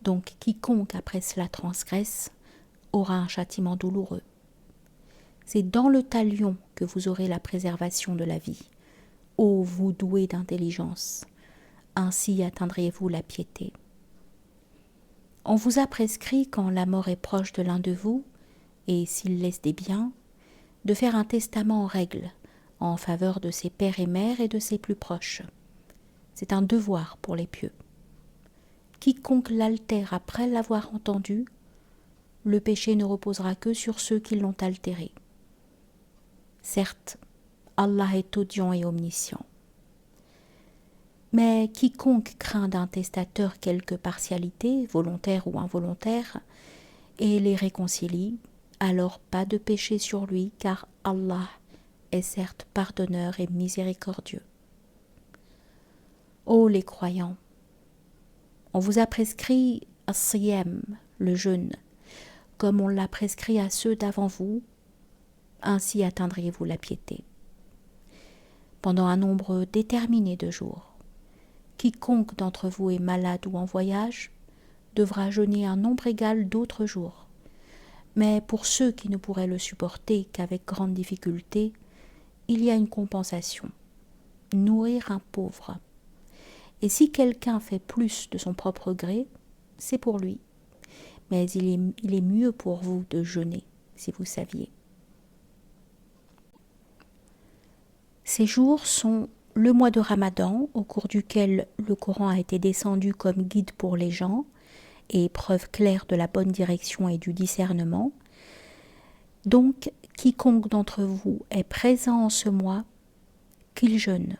Donc quiconque après cela transgresse aura un châtiment douloureux. C'est dans le talion que vous aurez la préservation de la vie. ô vous doués d'intelligence, ainsi atteindriez-vous la piété. On vous a prescrit, quand la mort est proche de l'un de vous, et s'il laisse des biens, de faire un testament en règle, en faveur de ses pères et mères et de ses plus proches. C'est un devoir pour les pieux. Quiconque l'altère après l'avoir entendu, le péché ne reposera que sur ceux qui l'ont altéré. Certes, Allah est audient et omniscient. Mais quiconque craint d'un testateur quelque partialité, volontaire ou involontaire, et les réconcilie, alors pas de péché sur lui, car Allah est certes pardonneur et miséricordieux. Ô les croyants, on vous a prescrit as-siyam, le jeûne, comme on l'a prescrit à ceux d'avant vous, ainsi atteindriez-vous la piété. Pendant un nombre déterminé de jours, quiconque d'entre vous est malade ou en voyage devra jeûner un nombre égal d'autres jours. Mais pour ceux qui ne pourraient le supporter qu'avec grande difficulté, il y a une compensation. Nourrir un pauvre. Et si quelqu'un fait plus de son propre gré, c'est pour lui. Mais il est mieux pour vous de jeûner, si vous saviez. Ces jours sont le mois de Ramadan, au cours duquel le Coran a été descendu comme guide pour les gens et preuve claire de la bonne direction et du discernement. Donc, quiconque d'entre vous est présent en ce mois, qu'il jeûne.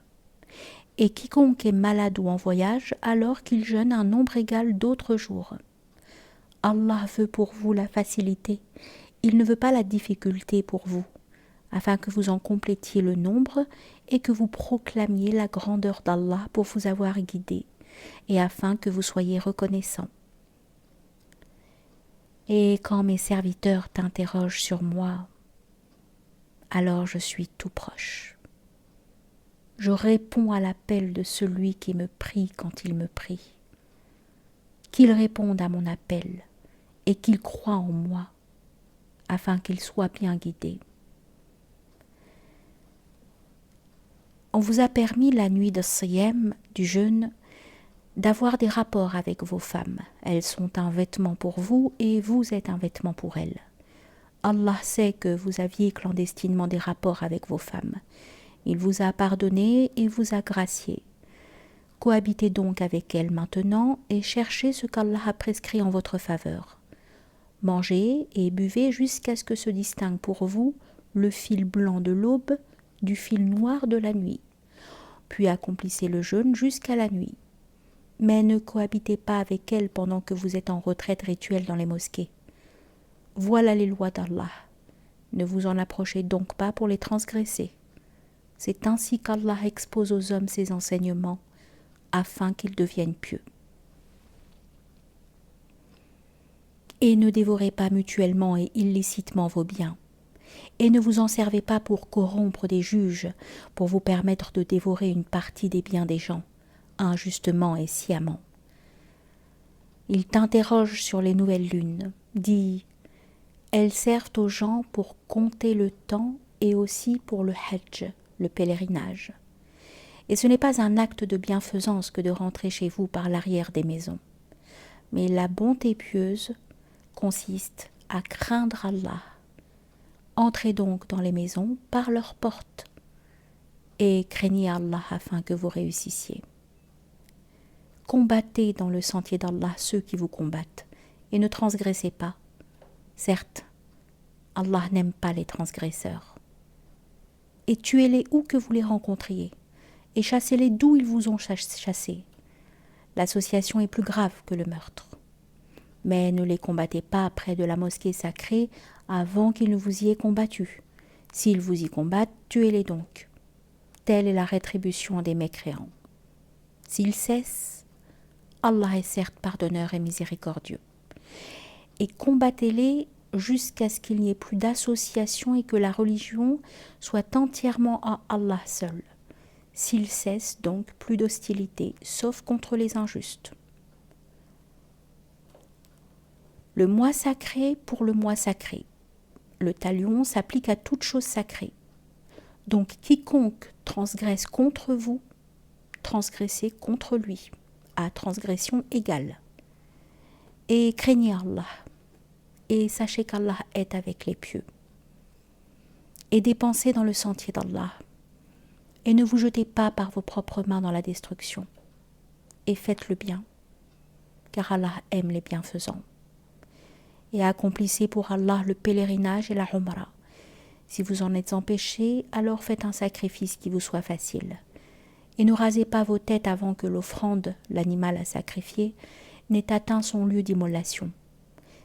Et quiconque est malade ou en voyage, alors qu'il jeûne un nombre égal d'autres jours. Allah veut pour vous la facilité, il ne veut pas la difficulté pour vous, afin que vous en complétiez le nombre et que vous proclamiez la grandeur d'Allah pour vous avoir guidé, et afin que vous soyez reconnaissants. Et quand mes serviteurs t'interrogent sur moi, alors je suis tout proche. Je réponds à l'appel de celui qui me prie quand il me prie. Qu'il réponde à mon appel et qu'il croie en moi, afin qu'il soit bien guidé. On vous a permis la nuit de Siyam, du jeûne, d'avoir des rapports avec vos femmes. Elles sont un vêtement pour vous et vous êtes un vêtement pour elles. Allah sait que vous aviez clandestinement des rapports avec vos femmes. Il vous a pardonné et vous a gracié. Cohabitez donc avec elles maintenant et cherchez ce qu'Allah a prescrit en votre faveur. Mangez et buvez jusqu'à ce que se distingue pour vous le fil blanc de l'aube du fil noir de la nuit. Puis accomplissez le jeûne jusqu'à la nuit. Mais ne cohabitez pas avec elles pendant que vous êtes en retraite rituelle dans les mosquées. Voilà les lois d'Allah. Ne vous en approchez donc pas pour les transgresser. C'est ainsi qu'Allah expose aux hommes ses enseignements, afin qu'ils deviennent pieux. Et ne dévorez pas mutuellement et illicitement vos biens. Et ne vous en servez pas pour corrompre des juges, pour vous permettre de dévorer une partie des biens des gens, injustement et sciemment. Ils t'interrogent sur les nouvelles lunes. Dis, elles servent aux gens pour compter le temps et aussi pour le hajj, le pèlerinage. Et ce n'est pas un acte de bienfaisance que de rentrer chez vous par l'arrière des maisons. Mais la bonté pieuse consiste à craindre Allah. Entrez donc dans les maisons par leurs portes et craignez Allah afin que vous réussissiez. Combattez dans le sentier d'Allah ceux qui vous combattent et ne transgressez pas. Certes, Allah n'aime pas les transgresseurs. Et tuez-les où que vous les rencontriez, et chassez-les d'où ils vous ont chassés. L'association est plus grave que le meurtre. Mais ne les combattez pas près de la mosquée sacrée avant qu'ils ne vous y aient combattu. S'ils vous y combattent, tuez-les donc. Telle est la rétribution des mécréants. S'ils cessent, Allah est certes pardonneur et miséricordieux. Et combattez-les jusqu'à ce qu'il n'y ait plus d'association et que la religion soit entièrement à Allah seul. S'ils cessent donc, plus d'hostilité, sauf contre les injustes. Le mois sacré pour le mois sacré. Le talion s'applique à toute chose sacrée. Donc quiconque transgresse contre vous, transgressez contre lui, à transgression égale. Et craignez Allah, et sachez qu'Allah est avec les pieux. Et dépensez dans le sentier d'Allah, et ne vous jetez pas par vos propres mains dans la destruction, et faites le bien, car Allah aime les bienfaisants. Et accomplissez pour Allah le pèlerinage et la Umrah. Si vous en êtes empêché, alors faites un sacrifice qui vous soit facile. Et ne rasez pas vos têtes avant que l'offrande, l'animal à sacrifier, n'ait atteint son lieu d'immolation.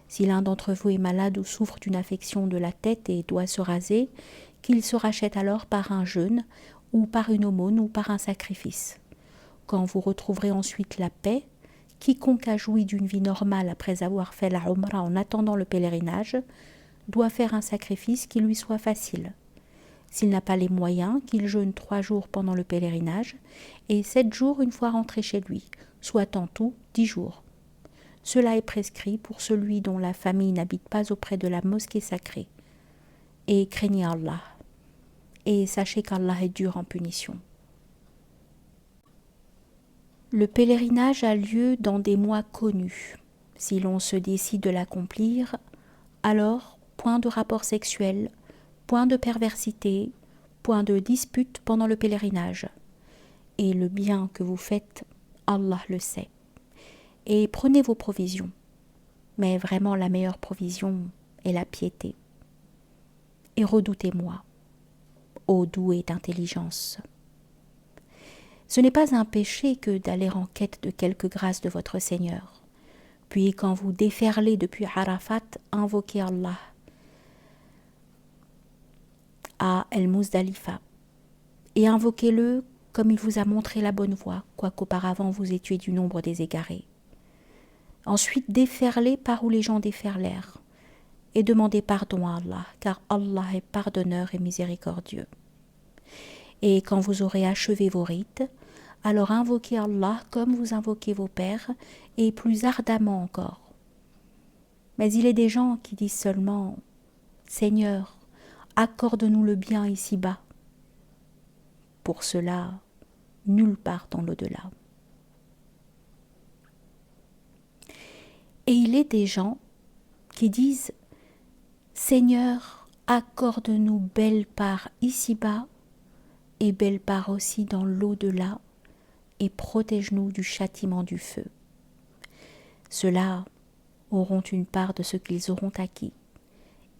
Si l'un d'entre vous est malade ou souffre d'une affection de la tête et doit se raser, qu'il se rachète alors par un jeûne, ou par une aumône, ou par un sacrifice. Quand vous retrouverez ensuite la paix, quiconque a joui d'une vie normale après avoir fait la Umrah en attendant le pèlerinage, doit faire un sacrifice qui lui soit facile. S'il n'a pas les moyens, qu'il jeûne 3 jours pendant le pèlerinage et 7 jours une fois rentré chez lui, soit en tout 10 jours. Cela est prescrit pour celui dont la famille n'habite pas auprès de la mosquée sacrée. Et craignez Allah, et sachez qu'Allah est dur en punition. Le pèlerinage a lieu dans des mois connus. Si l'on se décide de l'accomplir, alors point de rapport sexuel, point de perversité, point de dispute pendant le pèlerinage. Et le bien que vous faites, Allah le sait. Et prenez vos provisions. Mais vraiment la meilleure provision est la piété. Et redoutez-moi, ô doué d'intelligence. Ce n'est pas un péché que d'aller en quête de quelque grâce de votre Seigneur. Puis quand vous déferlez depuis Arafat, invoquez Allah à El-Muzdalifa et invoquez-le comme il vous a montré la bonne voie, quoiqu'auparavant vous étiez du nombre des égarés. Ensuite, déferlez par où les gens déferlèrent et demandez pardon à Allah, car Allah est pardonneur et miséricordieux. Et quand vous aurez achevé vos rites, alors invoquez Allah comme vous invoquez vos pères, et plus ardemment encore. Mais il est des gens qui disent seulement « Seigneur, accorde-nous le bien ici-bas ». Pour cela, nulle part dans l'au-delà. Et il est des gens qui disent « Seigneur, accorde-nous belle part ici-bas et belle part aussi dans l'au-delà, et protège-nous du châtiment du feu. » Ceux-là auront une part de ce qu'ils auront acquis,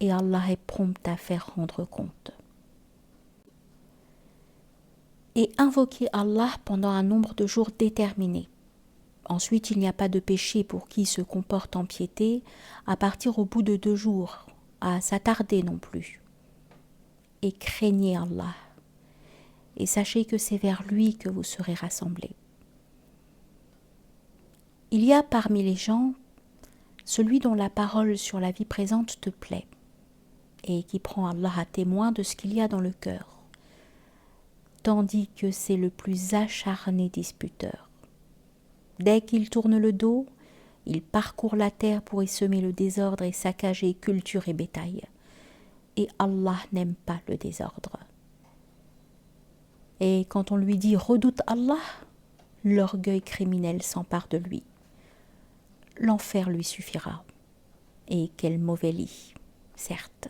et Allah est prompt à faire rendre compte. Et invoquez Allah pendant un nombre de jours déterminé. Ensuite, il n'y a pas de péché pour qui se comporte en piété à partir au bout de 2 jours, à s'attarder non plus. Et craignez Allah, et sachez que c'est vers lui que vous serez rassemblés. Il y a parmi les gens celui dont la parole sur la vie présente te plaît, et qui prend Allah à témoin de ce qu'il y a dans le cœur, tandis que c'est le plus acharné disputeur. Dès qu'il tourne le dos, il parcourt la terre pour y semer le désordre et saccager culture et bétail. Et Allah n'aime pas le désordre. Et quand on lui dit « redoute Allah », l'orgueil criminel s'empare de lui. L'enfer lui suffira. Et quel mauvais lit, certes.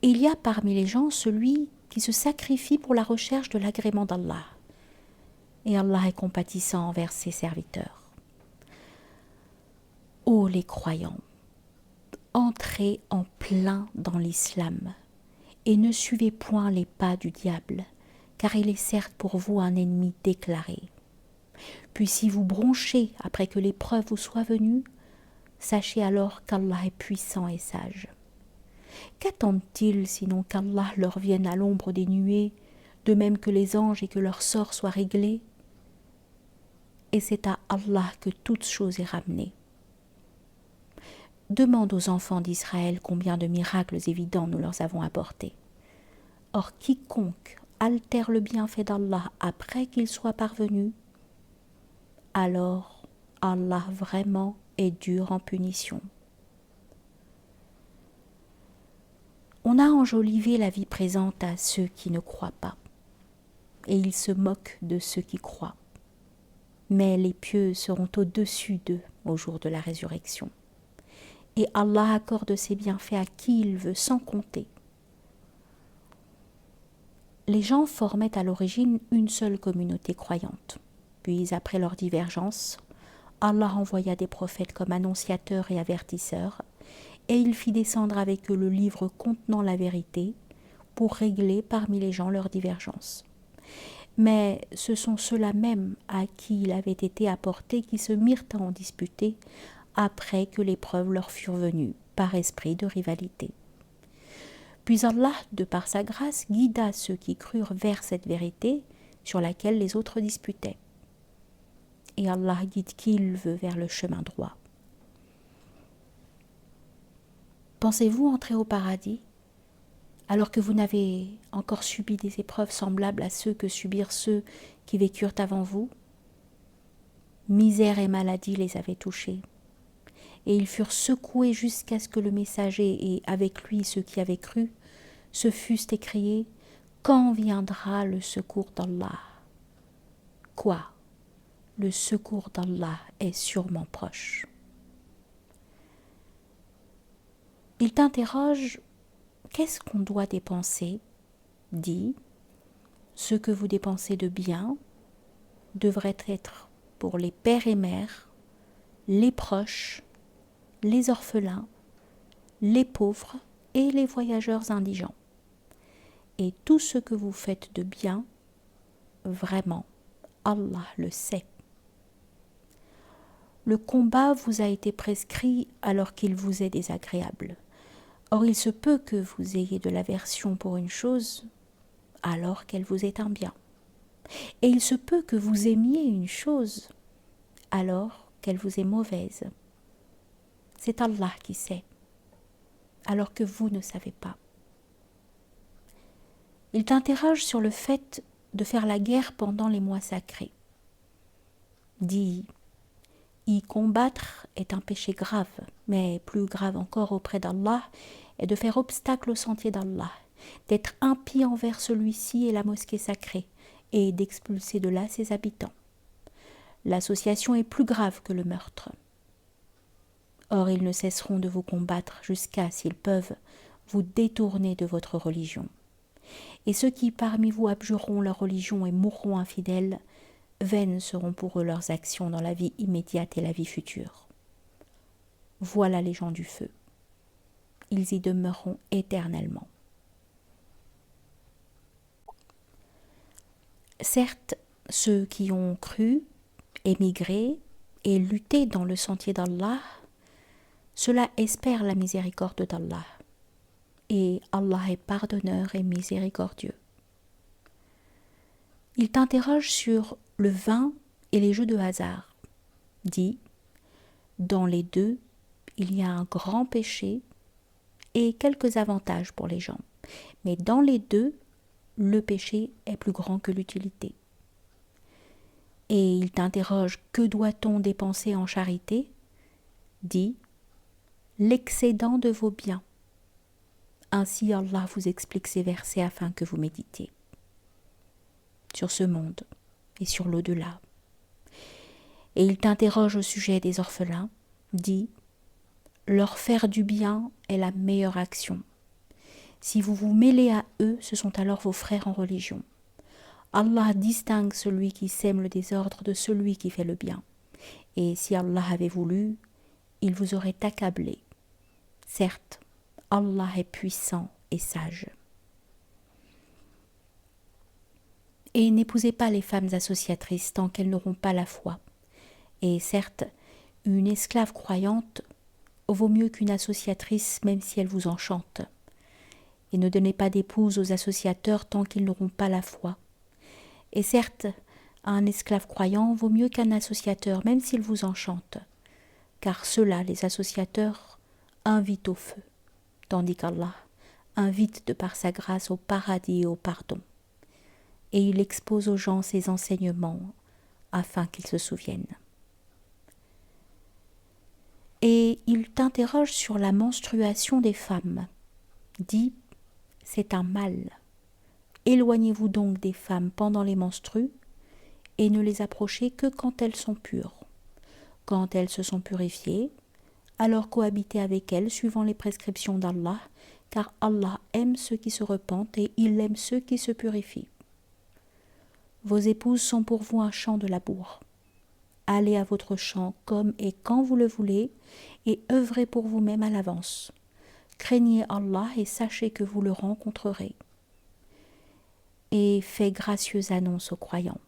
Et il y a parmi les gens celui qui se sacrifie pour la recherche de l'agrément d'Allah. Et Allah est compatissant envers ses serviteurs. Ô les croyants, entrez en plein dans l'islam et ne suivez point les pas du diable, car il est certes pour vous un ennemi déclaré. Puis si vous bronchez après que l'épreuve vous soit venue, sachez alors qu'Allah est puissant et sage. Qu'attendent-ils sinon qu'Allah leur vienne à l'ombre des nuées, de même que les anges, et que leur sort soit réglé? Et c'est à Allah que toute chose est ramenée. Demande aux enfants d'Israël combien de miracles évidents nous leur avons apportés. Or quiconque altère le bienfait d'Allah après qu'il soit parvenu, alors Allah vraiment est dur en punition. On a enjolivé la vie présente à ceux qui ne croient pas. et il se moque de ceux qui croient. Mais les pieux seront au-dessus d'eux au jour de la résurrection. Et Allah accorde ses bienfaits à qui il veut, sans compter. Les gens formaient à l'origine une seule communauté croyante. Puis, après leur divergence, Allah envoya des prophètes comme annonciateurs et avertisseurs, et il fit descendre avec eux le livre contenant la vérité pour régler parmi les gens leurs divergences. Mais ce sont ceux-là même à qui il avait été apporté qui se mirent à en disputer après que les preuves leur furent venues par esprit de rivalité. Puis Allah, de par sa grâce, guida ceux qui crurent vers cette vérité sur laquelle les autres disputaient. Et Allah guide qui il veut vers le chemin droit. Pensez-vous entrer au paradis alors que vous n'avez encore subi des épreuves semblables à ceux que subirent ceux qui vécurent avant vous? Misère et maladie les avaient touchés, et ils furent secoués jusqu'à ce que le messager et avec lui ceux qui avaient cru se fussent écriés: quand viendra le secours d'Allah? Quoi? Le secours d'Allah est sûrement proche. Il t'interroge: qu'est-ce qu'on doit dépenser? Dis: ce que vous dépensez de bien devrait être pour les pères et mères, les proches, les orphelins, les pauvres et les voyageurs indigents. Et tout ce que vous faites de bien, vraiment, Allah le sait. Le combat vous a été prescrit alors qu'il vous est désagréable. Or il se peut que vous ayez de l'aversion pour une chose alors qu'elle vous est un bien. Et il se peut que vous aimiez une chose alors qu'elle vous est mauvaise. C'est Allah qui sait, alors que vous ne savez pas. Il t'interroge sur le fait de faire la guerre pendant les mois sacrés. Dis: y combattre est un péché grave, mais plus grave encore auprès d'Allah est de faire obstacle au sentier d'Allah, d'être impie envers celui-ci et la mosquée sacrée, et d'expulser de là ses habitants. L'association est plus grave que le meurtre. Or ils ne cesseront de vous combattre jusqu'à, s'ils peuvent, vous détourner de votre religion. Et ceux qui parmi vous abjureront leur religion et mourront infidèles, vaines seront pour eux leurs actions dans la vie immédiate et la vie future. Voilà les gens du feu. Ils y demeureront éternellement. Certes, ceux qui ont cru, émigré et lutté dans le sentier d'Allah, ceux-là espèrent la miséricorde d'Allah. Et Allah est pardonneur et miséricordieux. Il t'interroge sur le vin et les jeux de hasard. Dis: dans les deux, il y a un grand péché et quelques avantages pour les gens. Mais dans les deux, le péché est plus grand que l'utilité. Et il t'interroge: que doit-on dépenser en charité? Dis: l'excédent de vos biens. Ainsi Allah vous explique ces versets afin que vous méditiez sur ce monde et sur l'au-delà. Et il t'interroge au sujet des orphelins. Dis: leur faire du bien est la meilleure action. Si vous vous mêlez à eux, ce sont alors vos frères en religion. Allah distingue celui qui sème le désordre de celui qui fait le bien. Et si Allah avait voulu, il vous aurait accablé. Certes, Allah est puissant et sage. Et n'épousez pas les femmes associatrices tant qu'elles n'auront pas la foi. Et certes, une esclave croyante vaut mieux qu'une associatrice même si elle vous enchante. Et ne donnez pas d'épouse aux associateurs tant qu'ils n'auront pas la foi. Et certes, un esclave croyant vaut mieux qu'un associateur même s'il vous enchante, car ceux-là, les associateurs, invitent au feu, tandis qu'Allah invite de par sa grâce au paradis et au pardon. Et il expose aux gens ses enseignements afin qu'ils se souviennent. Et il t'interroge sur la menstruation des femmes. Dis: c'est un mal. Éloignez-vous donc des femmes pendant les menstrues et ne les approchez que quand elles sont pures. Quand elles se sont purifiées, alors cohabitez avec elles suivant les prescriptions d'Allah, car Allah aime ceux qui se repentent et il aime ceux qui se purifient. Vos épouses sont pour vous un champ de labour. Allez à votre champ comme et quand vous le voulez et œuvrez pour vous-même à l'avance. Craignez Allah et sachez que vous le rencontrerez. Et faites gracieuse annonce aux croyants.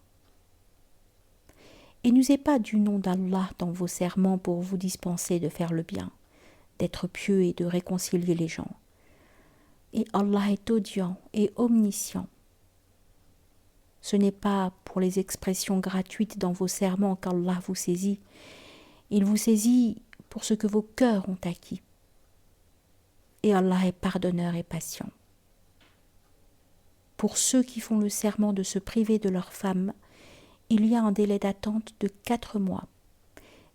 Et n'usez pas du nom d'Allah dans vos serments pour vous dispenser de faire le bien, d'être pieux et de réconcilier les gens. Et Allah est audient et omniscient. Ce n'est pas pour les expressions gratuites dans vos serments qu'Allah vous saisit. Il vous saisit pour ce que vos cœurs ont acquis. Et Allah est pardonneur et patient. Pour ceux qui font le serment de se priver de leurs femmes, il y a un délai d'attente de 4 mois.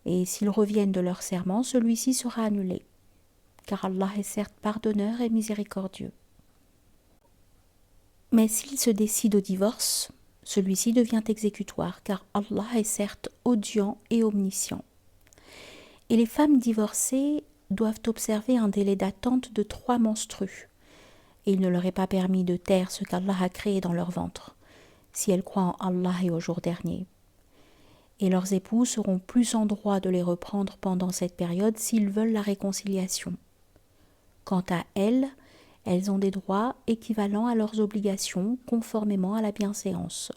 Et s'ils reviennent de leur serment, celui-ci sera annulé. Car Allah est certes pardonneur et miséricordieux. Mais s'ils se décident au divorce, celui-ci devient exécutoire, car Allah est certes audient et omniscient. Et les femmes divorcées doivent observer un délai d'attente de 3 menstrues. Et il ne leur est pas permis de taire ce qu'Allah a créé dans leur ventre, si elles croient en Allah et au jour dernier. Et leurs époux seront plus en droit de les reprendre pendant cette période s'ils veulent la réconciliation. Quant à elles, elles ont des droits équivalents à leurs obligations conformément à la bienséance.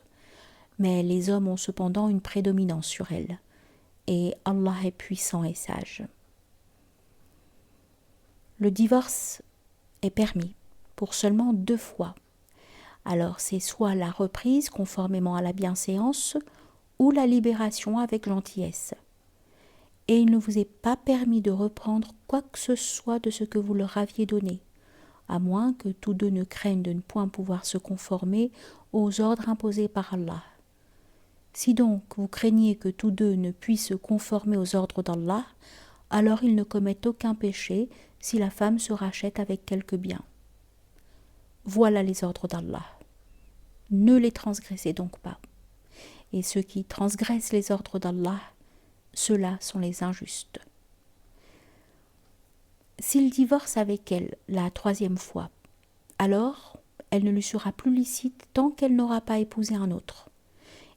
Mais les hommes ont cependant une prédominance sur elles. Et Allah est puissant et sage. Le divorce est permis pour seulement 2 fois. Alors c'est soit la reprise conformément à la bienséance ou la libération avec gentillesse. Et il ne vous est pas permis de reprendre quoi que ce soit de ce que vous leur aviez donné, à moins que tous deux ne craignent de ne point pouvoir se conformer aux ordres imposés par Allah. Si donc vous craignez que tous deux ne puissent se conformer aux ordres d'Allah, alors ils ne commettent aucun péché si la femme se rachète avec quelque bien. Voilà les ordres d'Allah. Ne les transgressez donc pas. Et ceux qui transgressent les ordres d'Allah, ceux-là sont les injustes. S'il divorce avec elle la 3e fois, alors elle ne lui sera plus licite tant qu'elle n'aura pas épousé un autre.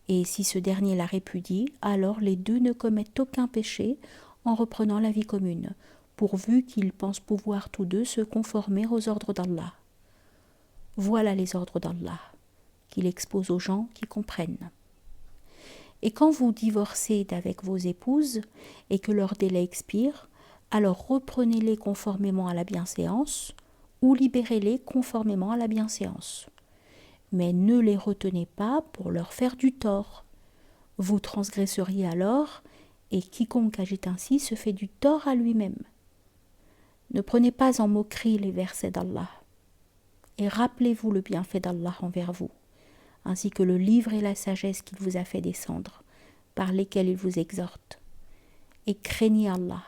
Et si ce dernier la répudie, alors les deux ne commettent aucun péché en reprenant la vie commune, pourvu qu'ils pensent pouvoir tous deux se conformer aux ordres d'Allah. Voilà les ordres d'Allah, qu'il expose aux gens qui comprennent. Et quand vous divorcez d'avec vos épouses et que leur délai expire, alors reprenez-les conformément à la bienséance ou libérez-les conformément à la bienséance. Mais ne les retenez pas pour leur faire du tort. Vous transgresseriez alors, et quiconque agit ainsi se fait du tort à lui-même. Ne prenez pas en moquerie les versets d'Allah, et rappelez-vous le bienfait d'Allah envers vous, ainsi que le livre et la sagesse qu'il vous a fait descendre, par lesquels il vous exhorte. Et craignez Allah,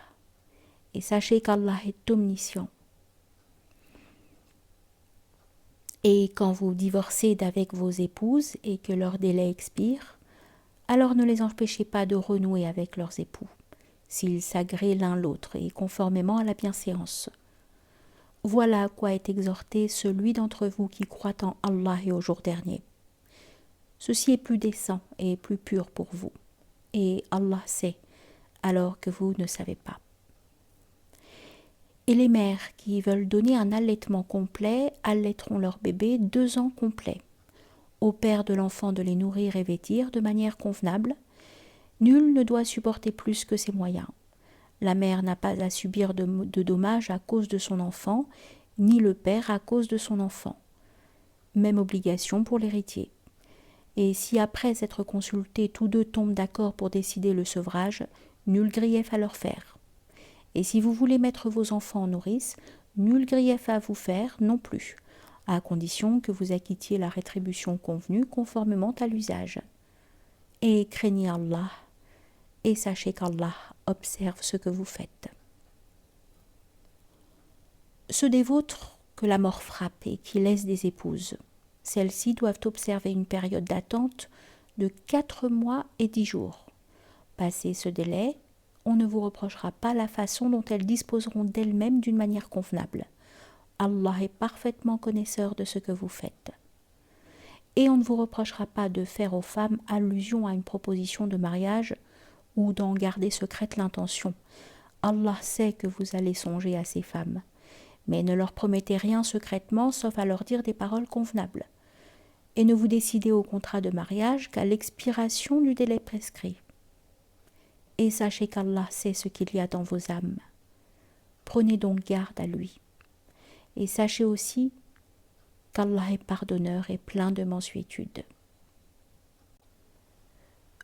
et sachez qu'Allah est omniscient. Et quand vous divorcez d'avec vos épouses et que leur délai expire, alors ne les empêchez pas de renouer avec leurs époux, s'ils s'agréent l'un l'autre et conformément à la bienséance. Voilà à quoi est exhorté celui d'entre vous qui croit en Allah et au jour dernier. Ceci est plus décent et plus pur pour vous, et Allah sait, alors que vous ne savez pas. Et les mères qui veulent donner un allaitement complet allaiteront leur bébé 2 ans complets. Au père de l'enfant de les nourrir et vêtir de manière convenable. Nul ne doit supporter plus que ses moyens. La mère n'a pas à subir de dommages à cause de son enfant, ni le père à cause de son enfant. Même obligation pour l'héritier. Et si après s'être consultés tous deux tombent d'accord pour décider le sevrage, nul grief à leur faire. Et si vous voulez mettre vos enfants en nourrice, nul grief à vous faire non plus, à condition que vous acquittiez la rétribution convenue conformément à l'usage. Et craignez Allah, et sachez qu'Allah observe ce que vous faites. Ceux des vôtres que la mort frappe et qui laissent des épouses, celles-ci doivent observer une période d'attente de 4 mois et 10 jours. Passé ce délai, on ne vous reprochera pas la façon dont elles disposeront d'elles-mêmes d'une manière convenable. Allah est parfaitement connaisseur de ce que vous faites. Et on ne vous reprochera pas de faire aux femmes allusion à une proposition de mariage ou d'en garder secrète l'intention. Allah sait que vous allez songer à ces femmes, mais ne leur promettez rien secrètement sauf à leur dire des paroles convenables. Et ne vous décidez au contrat de mariage qu'à l'expiration du délai prescrit. Et sachez qu'Allah sait ce qu'il y a dans vos âmes. Prenez donc garde à lui. Et sachez aussi qu'Allah est pardonneur et plein de mansuétude.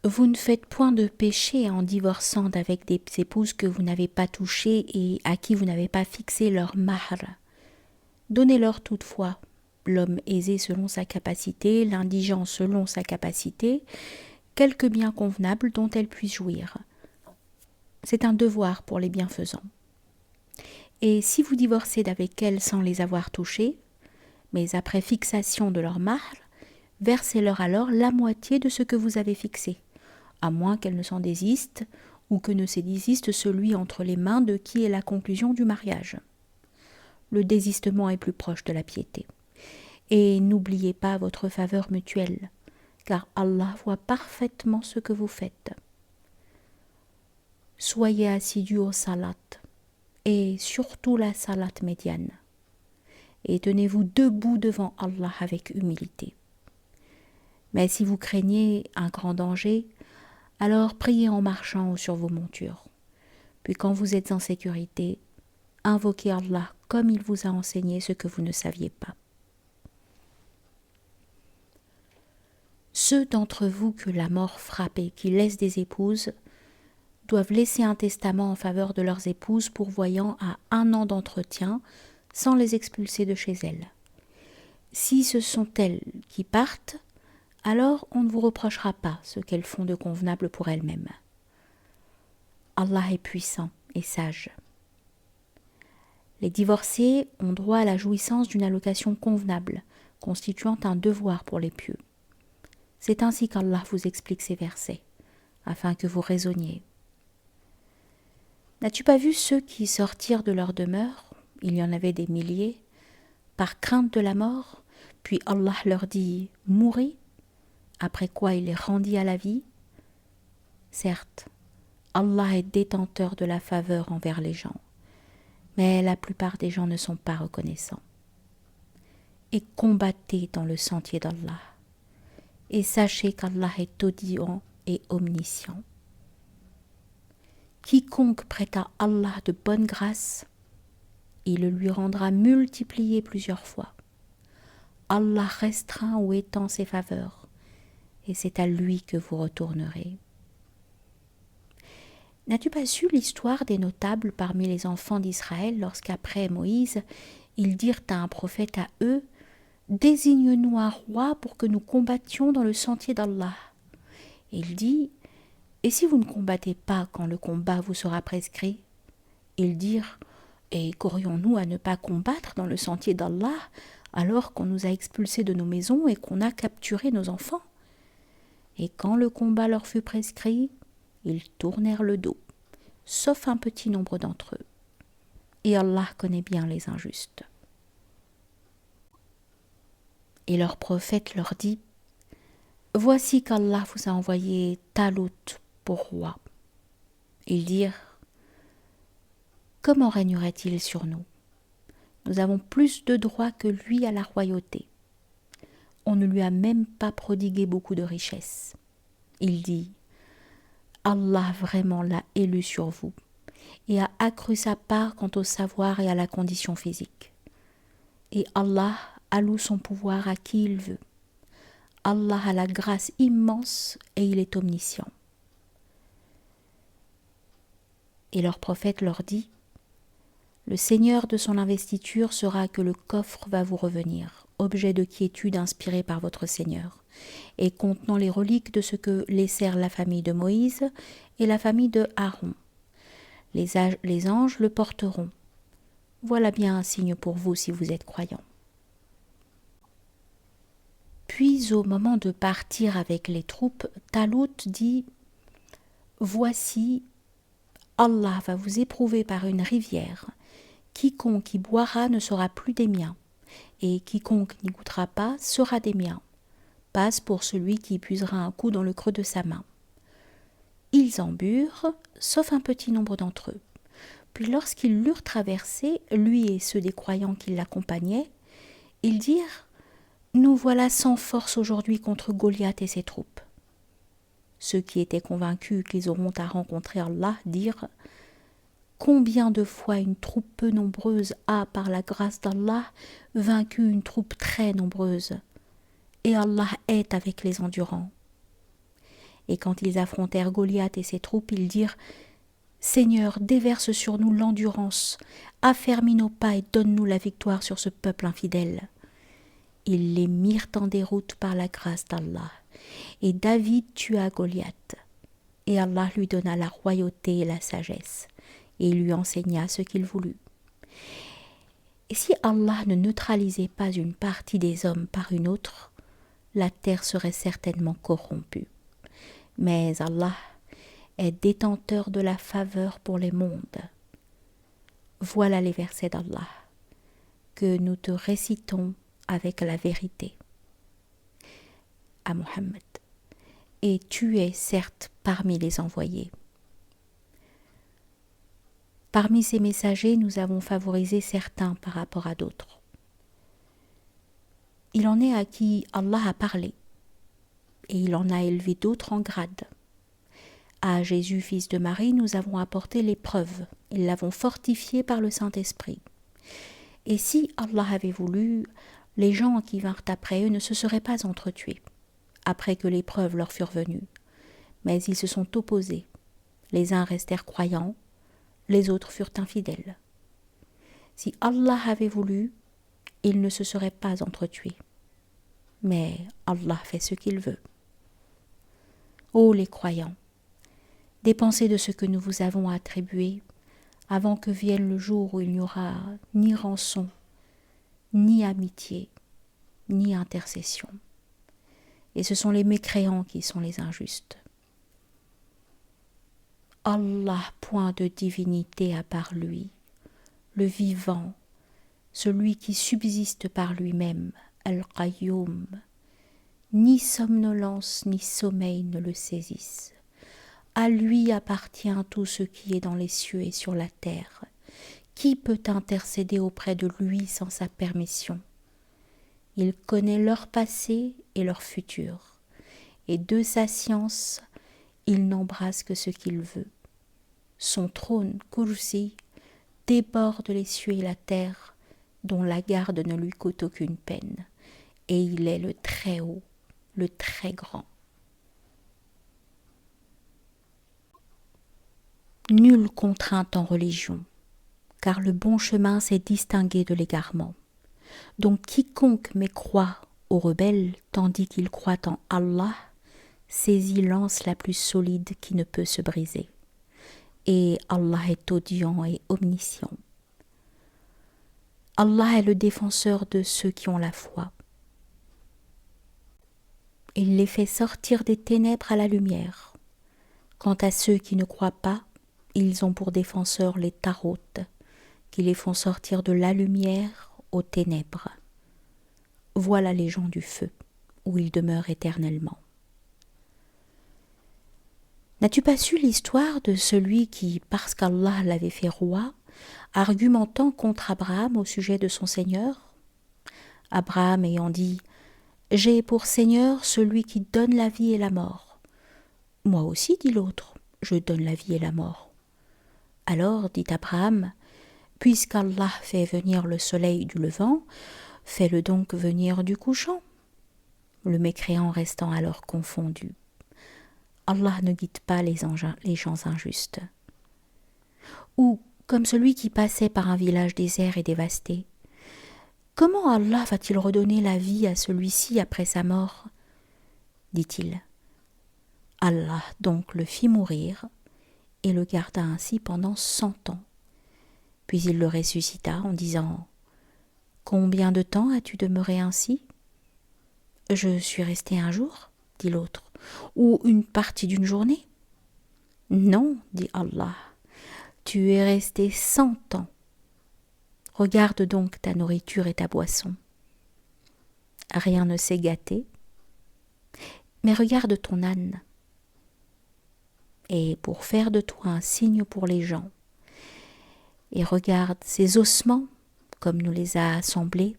Vous ne faites point de péché en divorçant avec des épouses que vous n'avez pas touchées et à qui vous n'avez pas fixé leur mahr. Donnez-leur toutefois, l'homme aisé selon sa capacité, l'indigent selon sa capacité, quelque bien convenable dont elles puissent jouir. C'est un devoir pour les bienfaisants. Et si vous divorcez d'avec elles sans les avoir touchées, mais après fixation de leur mahr, versez-leur alors la moitié de ce que vous avez fixé, à moins qu'elles ne s'en désistent ou que ne se désiste celui entre les mains de qui est la conclusion du mariage. Le désistement est plus proche de la piété. Et n'oubliez pas votre faveur mutuelle, car Allah voit parfaitement ce que vous faites. Soyez assidus au salat, et surtout la salat médiane, et tenez-vous debout devant Allah avec humilité. Mais si vous craignez un grand danger, alors priez en marchant ou sur vos montures. Puis quand vous êtes en sécurité, invoquez Allah comme il vous a enseigné ce que vous ne saviez pas. Ceux d'entre vous que la mort frappe et qui laissent des épouses doivent laisser un testament en faveur de leurs épouses pourvoyant à 1 an d'entretien sans les expulser de chez elles. Si ce sont elles qui partent, alors on ne vous reprochera pas ce qu'elles font de convenable pour elles-mêmes. Allah est puissant et sage. Les divorcés ont droit à la jouissance d'une allocation convenable, constituant un devoir pour les pieux. C'est ainsi qu'Allah vous explique ces versets, afin que vous raisonniez. N'as-tu pas vu ceux qui sortirent de leur demeure, il y en avait des milliers, par crainte de la mort, puis Allah leur dit « Mourez », après quoi il les rendit à la vie? Certes, Allah est détenteur de la faveur envers les gens, mais la plupart des gens ne sont pas reconnaissants. Et combattez dans le sentier d'Allah, et sachez qu'Allah est audient et omniscient. Quiconque prête à Allah de bonne grâce, il le lui rendra multiplié plusieurs fois. Allah restreint ou étend ses faveurs, et c'est à lui que vous retournerez. N'as-tu pas su l'histoire des notables parmi les enfants d'Israël lorsqu'après Moïse, ils dirent à un prophète à eux « Désigne-nous un roi pour que nous combattions dans le sentier d'Allah. » Et il dit « Et si vous ne combattez pas quand le combat vous sera prescrit ?» Ils dirent « Et qu'aurions-nous à ne pas combattre dans le sentier d'Allah alors qu'on nous a expulsés de nos maisons et qu'on a capturé nos enfants ?» Et quand le combat leur fut prescrit, ils tournèrent le dos, sauf un petit nombre d'entre eux. Et Allah connaît bien les injustes. Et leur prophète leur dit « Voici qu'Allah vous a envoyé Talut pour roi. » Ils dirent « Comment régnerait-il sur nous? Nous avons plus de droits que lui à la royauté. On ne lui a même pas prodigué beaucoup de richesses. » Il dit « Allah vraiment l'a élu sur vous et a accru sa part quant au savoir et à la condition physique. Et Allah alloue son pouvoir à qui il veut. Allah a la grâce immense et il est omniscient. » Et leur prophète leur dit « Le seigneur de son investiture sera que le coffre va vous revenir, objet de quiétude inspiré par votre Seigneur, et contenant les reliques de ce que laissèrent la famille de Moïse et la famille de Aaron. Les anges le porteront. Voilà bien un signe pour vous si vous êtes croyants. » Puis au moment de partir avec les troupes, Talout dit « Voici, Allah va vous éprouver par une rivière. Quiconque y boira ne sera plus des miens, et quiconque n'y goûtera pas sera des miens. Passe pour celui qui puisera un coup dans le creux de sa main. » Ils en burent, sauf un petit nombre d'entre eux. Puis lorsqu'ils l'eurent traversé, lui et ceux des croyants qui l'accompagnaient, ils dirent « Nous voilà sans force aujourd'hui contre Goliath et ses troupes. » Ceux qui étaient convaincus qu'ils auront à rencontrer Allah dirent « Combien de fois une troupe peu nombreuse a, par la grâce d'Allah, vaincu une troupe très nombreuse, et Allah est avec les endurants. » Et quand ils affrontèrent Goliath et ses troupes, ils dirent « Seigneur, déverse sur nous l'endurance, affermis nos pas et donne-nous la victoire sur ce peuple infidèle. » Ils les mirent en déroute par la grâce d'Allah. Et David tua Goliath. Et Allah lui donna la royauté et la sagesse, et il lui enseigna ce qu'il voulut. Et si Allah ne neutralisait pas une partie des hommes par une autre, la terre serait certainement corrompue. Mais Allah est détenteur de la faveur pour les mondes. Voilà les versets d'Allah que nous te récitons avec la vérité. À Mohammed. Et tu es certes parmi les envoyés. Parmi ces messagers, nous avons favorisé certains par rapport à d'autres. Il en est à qui Allah a parlé, et il en a élevé d'autres en grade. À Jésus, fils de Marie, nous avons apporté l'épreuve, et l'avons fortifié par le Saint-Esprit. Et si Allah avait voulu, les gens qui vinrent après eux ne se seraient pas entretués, après que l'épreuve leur fût venue. Mais ils se sont opposés. Les uns restèrent croyants, les autres furent infidèles. Si Allah avait voulu, ils ne se seraient pas entretués. Mais Allah fait ce qu'il veut. Ô les croyants, dépensez de ce que nous vous avons attribué, avant que vienne le jour où il n'y aura ni rançon, ni amitié, ni intercession. Et ce sont les mécréants qui sont les injustes. Allah, point de divinité à part lui, le vivant, celui qui subsiste par lui-même, Al-Qayyum. Ni somnolence ni sommeil ne le saisissent. À lui appartient tout ce qui est dans les cieux et sur la terre. Qui peut intercéder auprès de lui sans sa permission? Il connaît leur passé et leur futur, et de sa science, il n'embrasse que ce qu'il veut. Son trône, Kursi, déborde les cieux et la terre, dont la garde ne lui coûte aucune peine, et il est le très haut, le très grand. Nulle contrainte en religion, car le bon chemin s'est distingué de l'égarement. Donc quiconque mécroit aux rebelles, tandis qu'il croit en Allah, saisit l'anse la plus solide qui ne peut se briser. Et Allah est audient et omniscient. Allah est le défenseur de ceux qui ont la foi. Il les fait sortir des ténèbres à la lumière. Quant à ceux qui ne croient pas, ils ont pour défenseurs les taroutes, qui les font sortir de la lumière aux ténèbres. Voilà les gens du feu, où ils demeurent éternellement. N'as-tu pas su l'histoire de celui qui, parce qu'Allah l'avait fait roi, argumentant contre Abraham au sujet de son Seigneur? Abraham ayant dit « J'ai pour Seigneur celui qui donne la vie et la mort. » « Moi aussi, dit l'autre, je donne la vie et la mort. » Alors, dit Abraham, « Puisqu'Allah fait venir le soleil du levant, fais-le donc venir du couchant. » Le mécréant restant alors confondu. Allah ne guide pas les gens injustes. Ou comme celui qui passait par un village désert et dévasté. Comment Allah va-t-il redonner la vie à celui-ci après sa mort? Dit-il. Allah donc le fit mourir et le garda ainsi pendant 100 ans. Puis il le ressuscita en disant « Combien de temps as-tu demeuré ainsi ? Je suis resté un jour, dit l'autre, ou une partie d'une journée. Non, dit Allah, tu es resté 100 ans. Regarde donc ta nourriture et ta boisson. Rien ne s'est gâté. Mais regarde ton âne. Et pour faire de toi un signe pour les gens, et regarde ses ossements, comme nous les a assemblés,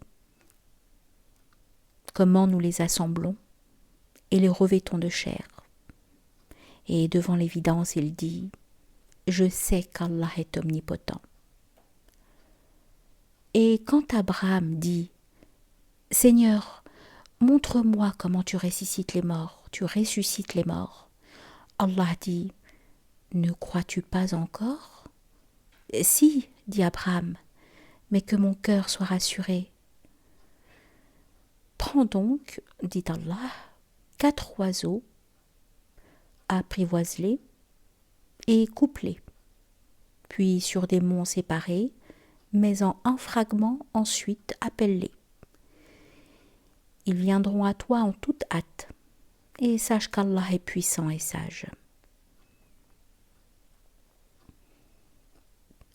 comment nous les assemblons, et les revêtons de chair. Et devant l'évidence, il dit, je sais qu'Allah est omnipotent. Et quand Abraham dit, Seigneur, montre-moi comment tu ressuscites les morts, Allah dit, ne crois-tu pas encore? Si, dit Abraham, mais que mon cœur soit rassuré. Prends donc, dit Allah, 4 oiseaux, apprivoise-les et coupe-les, puis sur des monts séparés, mais en un fragment ensuite appelle-les. Ils viendront à toi en toute hâte, et sache qu'Allah est puissant et sage.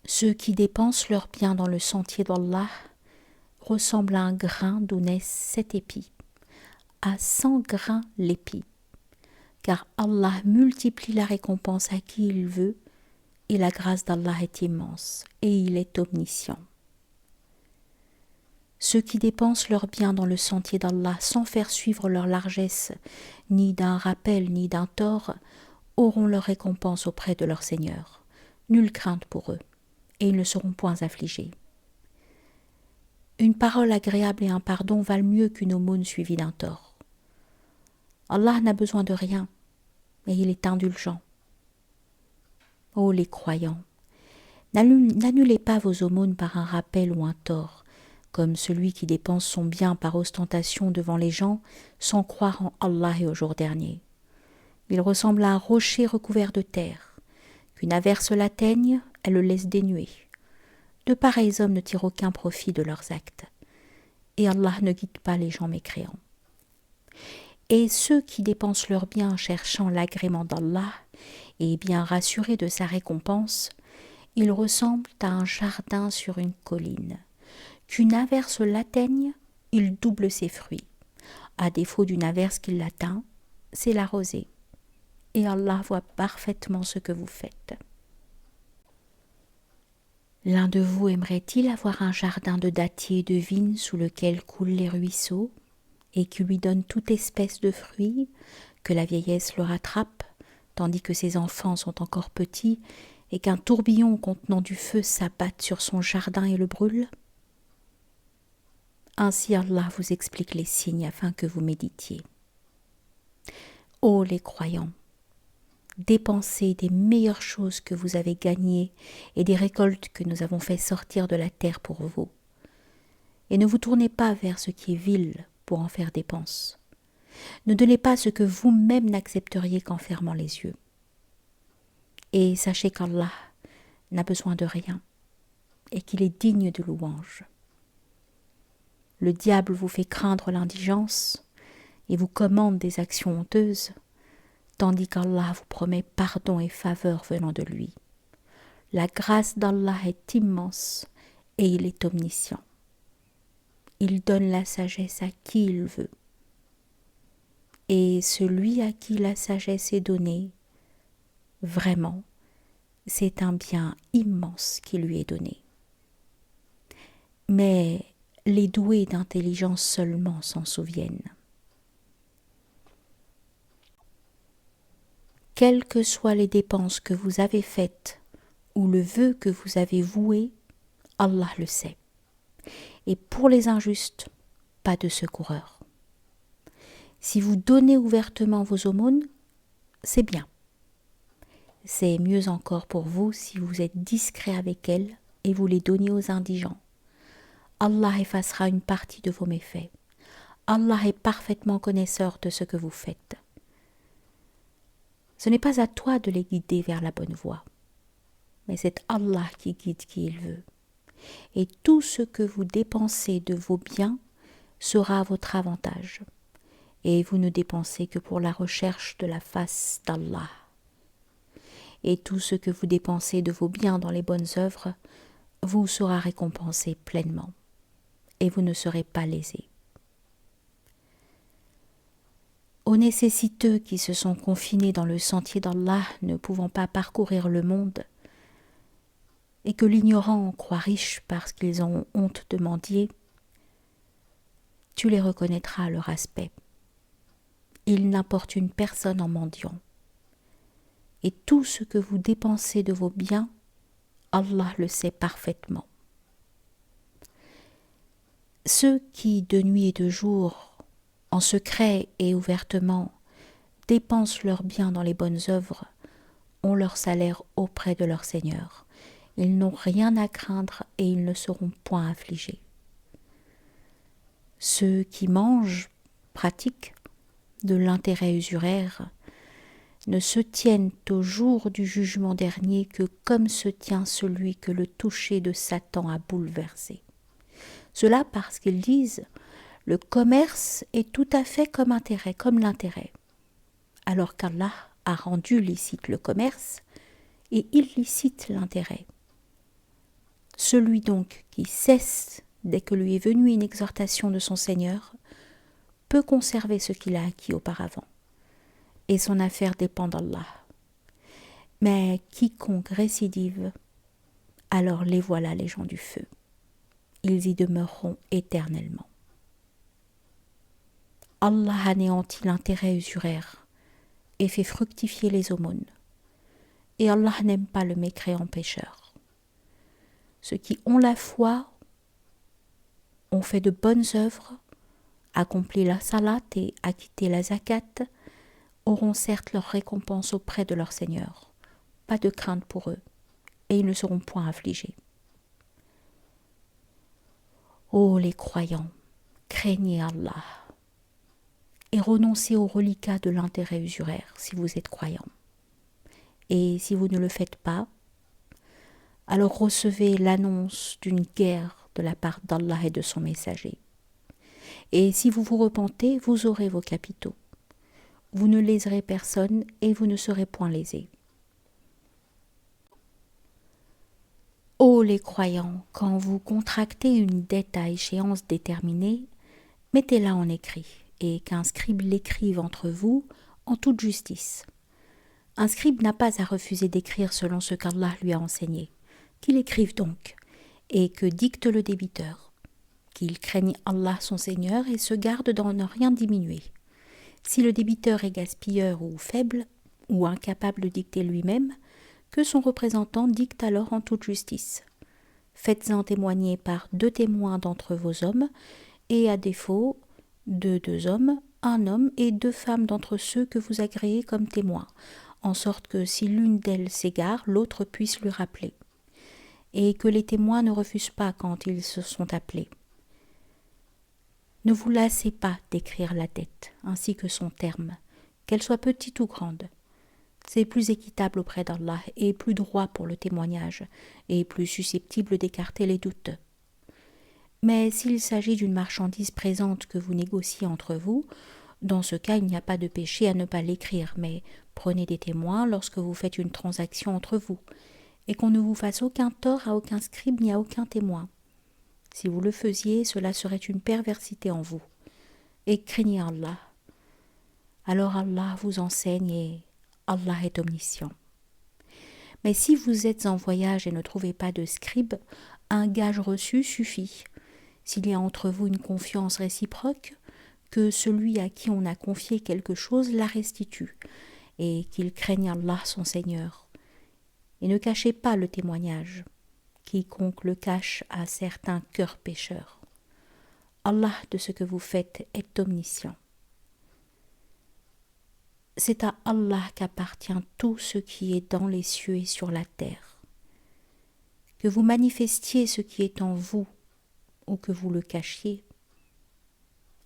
Ceux qui dépensent leurs biens dans le sentier d'Allah ressemblent à un grain d'où naissent 7 épis, à 100 grains l'épi, car Allah multiplie la récompense à qui il veut, et la grâce d'Allah est immense, et il est omniscient. Ceux qui dépensent leurs biens dans le sentier d'Allah sans faire suivre leur largesse, ni d'un rappel ni d'un tort, auront leur récompense auprès de leur Seigneur. Nulle crainte pour eux, et ils ne seront point affligés. Une parole agréable et un pardon valent mieux qu'une aumône suivie d'un tort. Allah n'a besoin de rien, et il est indulgent. Ô les croyants, n'annulez pas vos aumônes par un rappel ou un tort, comme celui qui dépense son bien par ostentation devant les gens sans croire en Allah et au jour dernier. Il ressemble à un rocher recouvert de terre. Qu'une averse l'atteigne, elle le laisse dénué. De pareils hommes ne tirent aucun profit de leurs actes. Et Allah ne guide pas les gens mécréants. Et ceux qui dépensent leurs biens cherchant l'agrément d'Allah et bien rassurés de sa récompense, ils ressemblent à un jardin sur une colline. Qu'une averse l'atteigne, il double ses fruits. À défaut d'une averse qui l'atteint, c'est la rosée. Et Allah voit parfaitement ce que vous faites. L'un de vous aimerait-il avoir un jardin de dattiers et de vignes sous lequel coulent les ruisseaux, et qui lui donne toute espèce de fruits, que la vieillesse le rattrape, tandis que ses enfants sont encore petits, et qu'un tourbillon contenant du feu s'abatte sur son jardin et le brûle? Ainsi Allah vous explique les signes afin que vous méditiez. Ô les croyants, dépensez des meilleures choses que vous avez gagnées et des récoltes que nous avons fait sortir de la terre pour vous. Et ne vous tournez pas vers ce qui est vil pour en faire dépense. Ne donnez pas ce que vous-même n'accepteriez qu'en fermant les yeux. Et sachez qu'Allah n'a besoin de rien et qu'il est digne de louange. Le diable vous fait craindre l'indigence et vous commande des actions honteuses, tandis qu'Allah vous promet pardon et faveur venant de lui. La grâce d'Allah est immense et il est omniscient. Il donne la sagesse à qui il veut. Et celui à qui la sagesse est donnée, vraiment, c'est un bien immense qui lui est donné. Mais les doués d'intelligence seulement s'en souviennent. Quelles que soient les dépenses que vous avez faites ou le vœu que vous avez voué, Allah le sait. Et pour les injustes, pas de secoureur. Si vous donnez ouvertement vos aumônes, c'est bien. C'est mieux encore pour vous si vous êtes discret avec elles et vous les donnez aux indigents. Allah effacera une partie de vos méfaits. Allah est parfaitement connaisseur de ce que vous faites. Ce n'est pas à toi de les guider vers la bonne voie, mais c'est Allah qui guide qui il veut. Et tout ce que vous dépensez de vos biens sera à votre avantage. et vous ne dépensez que pour la recherche de la face d'Allah. Et tout ce que vous dépensez de vos biens dans les bonnes œuvres vous sera récompensé pleinement, et vous ne serez pas lésés. Aux nécessiteux qui se sont confinés dans le sentier d'Allah, ne pouvant pas parcourir le monde, et que l'ignorant croit riche parce qu'ils ont honte de mendier, tu les reconnaîtras à leur aspect. Ils n'importunent personne en mendiant. Et tout ce que vous dépensez de vos biens, Allah le sait parfaitement. Ceux qui, de nuit et de jour, en secret et ouvertement, dépensent leurs biens dans les bonnes œuvres, ont leur salaire auprès de leur Seigneur. Ils n'ont rien à craindre et ils ne seront point affligés. Ceux qui mangent, pratiquent de l'intérêt usuraire, ne se tiennent au jour du jugement dernier que comme se tient celui que le toucher de Satan a bouleversé. Cela parce qu'ils disent « le commerce est tout à fait comme l'intérêt », alors qu'Allah a rendu licite le commerce et illicite l'intérêt. Celui donc qui cesse dès que lui est venue une exhortation de son Seigneur peut conserver ce qu'il a acquis auparavant, et son affaire dépend d'Allah. Mais quiconque récidive, alors les voilà les gens du feu. Ils y demeureront éternellement. Allah anéantit l'intérêt usuraire et fait fructifier les aumônes. Et Allah n'aime pas le mécréant pécheur. Ceux qui ont la foi, ont fait de bonnes œuvres, accompli la salat et acquitté la zakat, auront certes leur récompense auprès de leur Seigneur. Pas de crainte pour eux, et ils ne seront point affligés. Ô les croyants, craignez Allah, et renoncez au reliquat de l'intérêt usuraire si vous êtes croyants. Et si vous ne le faites pas, alors recevez l'annonce d'une guerre de la part d'Allah et de son messager. Et si vous vous repentez, vous aurez vos capitaux. Vous ne léserez personne et vous ne serez point lésés. Ô les croyants, quand vous contractez une dette à échéance déterminée, mettez-la en écrit, et qu'un scribe l'écrive entre vous en toute justice. Un scribe n'a pas à refuser d'écrire selon ce qu'Allah lui a enseigné. Qu'il écrive donc, et que dicte le débiteur. Qu'il craigne Allah son Seigneur et se garde d'en ne rien diminuer. Si le débiteur est gaspilleur ou faible, ou incapable de dicter lui-même, que son représentant dicte alors en toute justice. Faites-en témoigner par 2 témoins d'entre vos hommes, et à défaut de 2 hommes, 1 homme et 2 femmes d'entre ceux que vous agréez comme témoins, en sorte que si l'une d'elles s'égare, l'autre puisse lui rappeler, et que les témoins ne refusent pas quand ils se sont appelés. Ne vous lassez pas d'écrire la dette, ainsi que son terme, qu'elle soit petite ou grande. C'est plus équitable auprès d'Allah et plus droit pour le témoignage, et plus susceptible d'écarter les doutes. Mais s'il s'agit d'une marchandise présente que vous négociez entre vous, dans ce cas il n'y a pas de péché à ne pas l'écrire, mais prenez des témoins lorsque vous faites une transaction entre vous, et qu'on ne vous fasse aucun tort à aucun scribe ni à aucun témoin. Si vous le faisiez, cela serait une perversité en vous. Et craignez Allah. Alors Allah vous enseigne et Allah est omniscient. Mais si vous êtes en voyage et ne trouvez pas de scribe, un gage reçu suffit. S'il y a entre vous une confiance réciproque, que celui à qui on a confié quelque chose la restitue, et qu'il craigne Allah son Seigneur. Et ne cachez pas le témoignage. Quiconque le cache a certains cœurs pécheurs. Allah de ce que vous faites est omniscient. C'est à Allah qu'appartient tout ce qui est dans les cieux et sur la terre. Que vous manifestiez ce qui est en vous ou que vous le cachiez,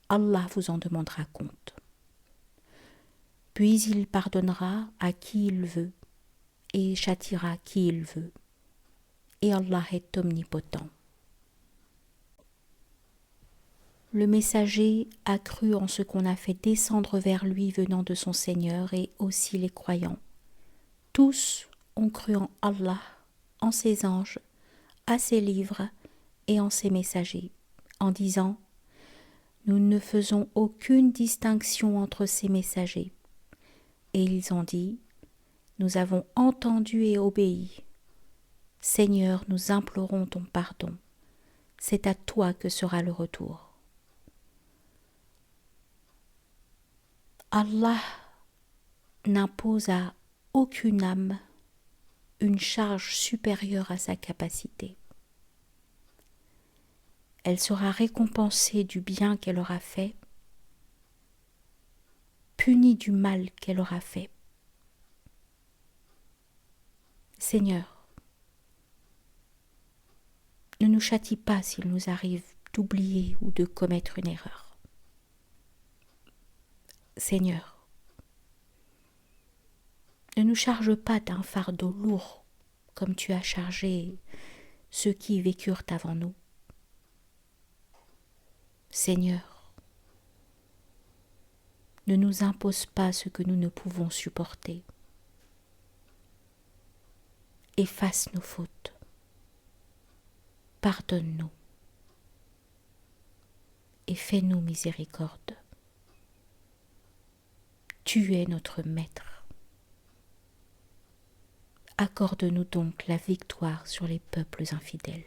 Allah vous en demandera compte. Puis il pardonnera à qui il veut et châtiera qui il veut. Et Allah est omnipotent. Le messager a cru en ce qu'on a fait descendre vers lui venant de son Seigneur, et aussi les croyants. Tous ont cru en Allah, en ses anges, à ses livres et en ses messagers, en disant « Nous ne faisons aucune distinction entre ces messagers. » Et ils ont dit « Nous avons entendu et obéi. Seigneur, nous implorons ton pardon. C'est à toi que sera le retour. » Allah n'impose à aucune âme une charge supérieure à sa capacité. Elle sera récompensée du bien qu'elle aura fait, punie du mal qu'elle aura fait. Seigneur, ne nous châtie pas s'il nous arrive d'oublier ou de commettre une erreur. Seigneur, ne nous charge pas d'un fardeau lourd comme tu as chargé ceux qui vécurent avant nous. Seigneur, ne nous impose pas ce que nous ne pouvons supporter. Efface nos fautes. Pardonne-nous et fais-nous miséricorde. Tu es notre Maître. Accorde-nous donc la victoire sur les peuples infidèles.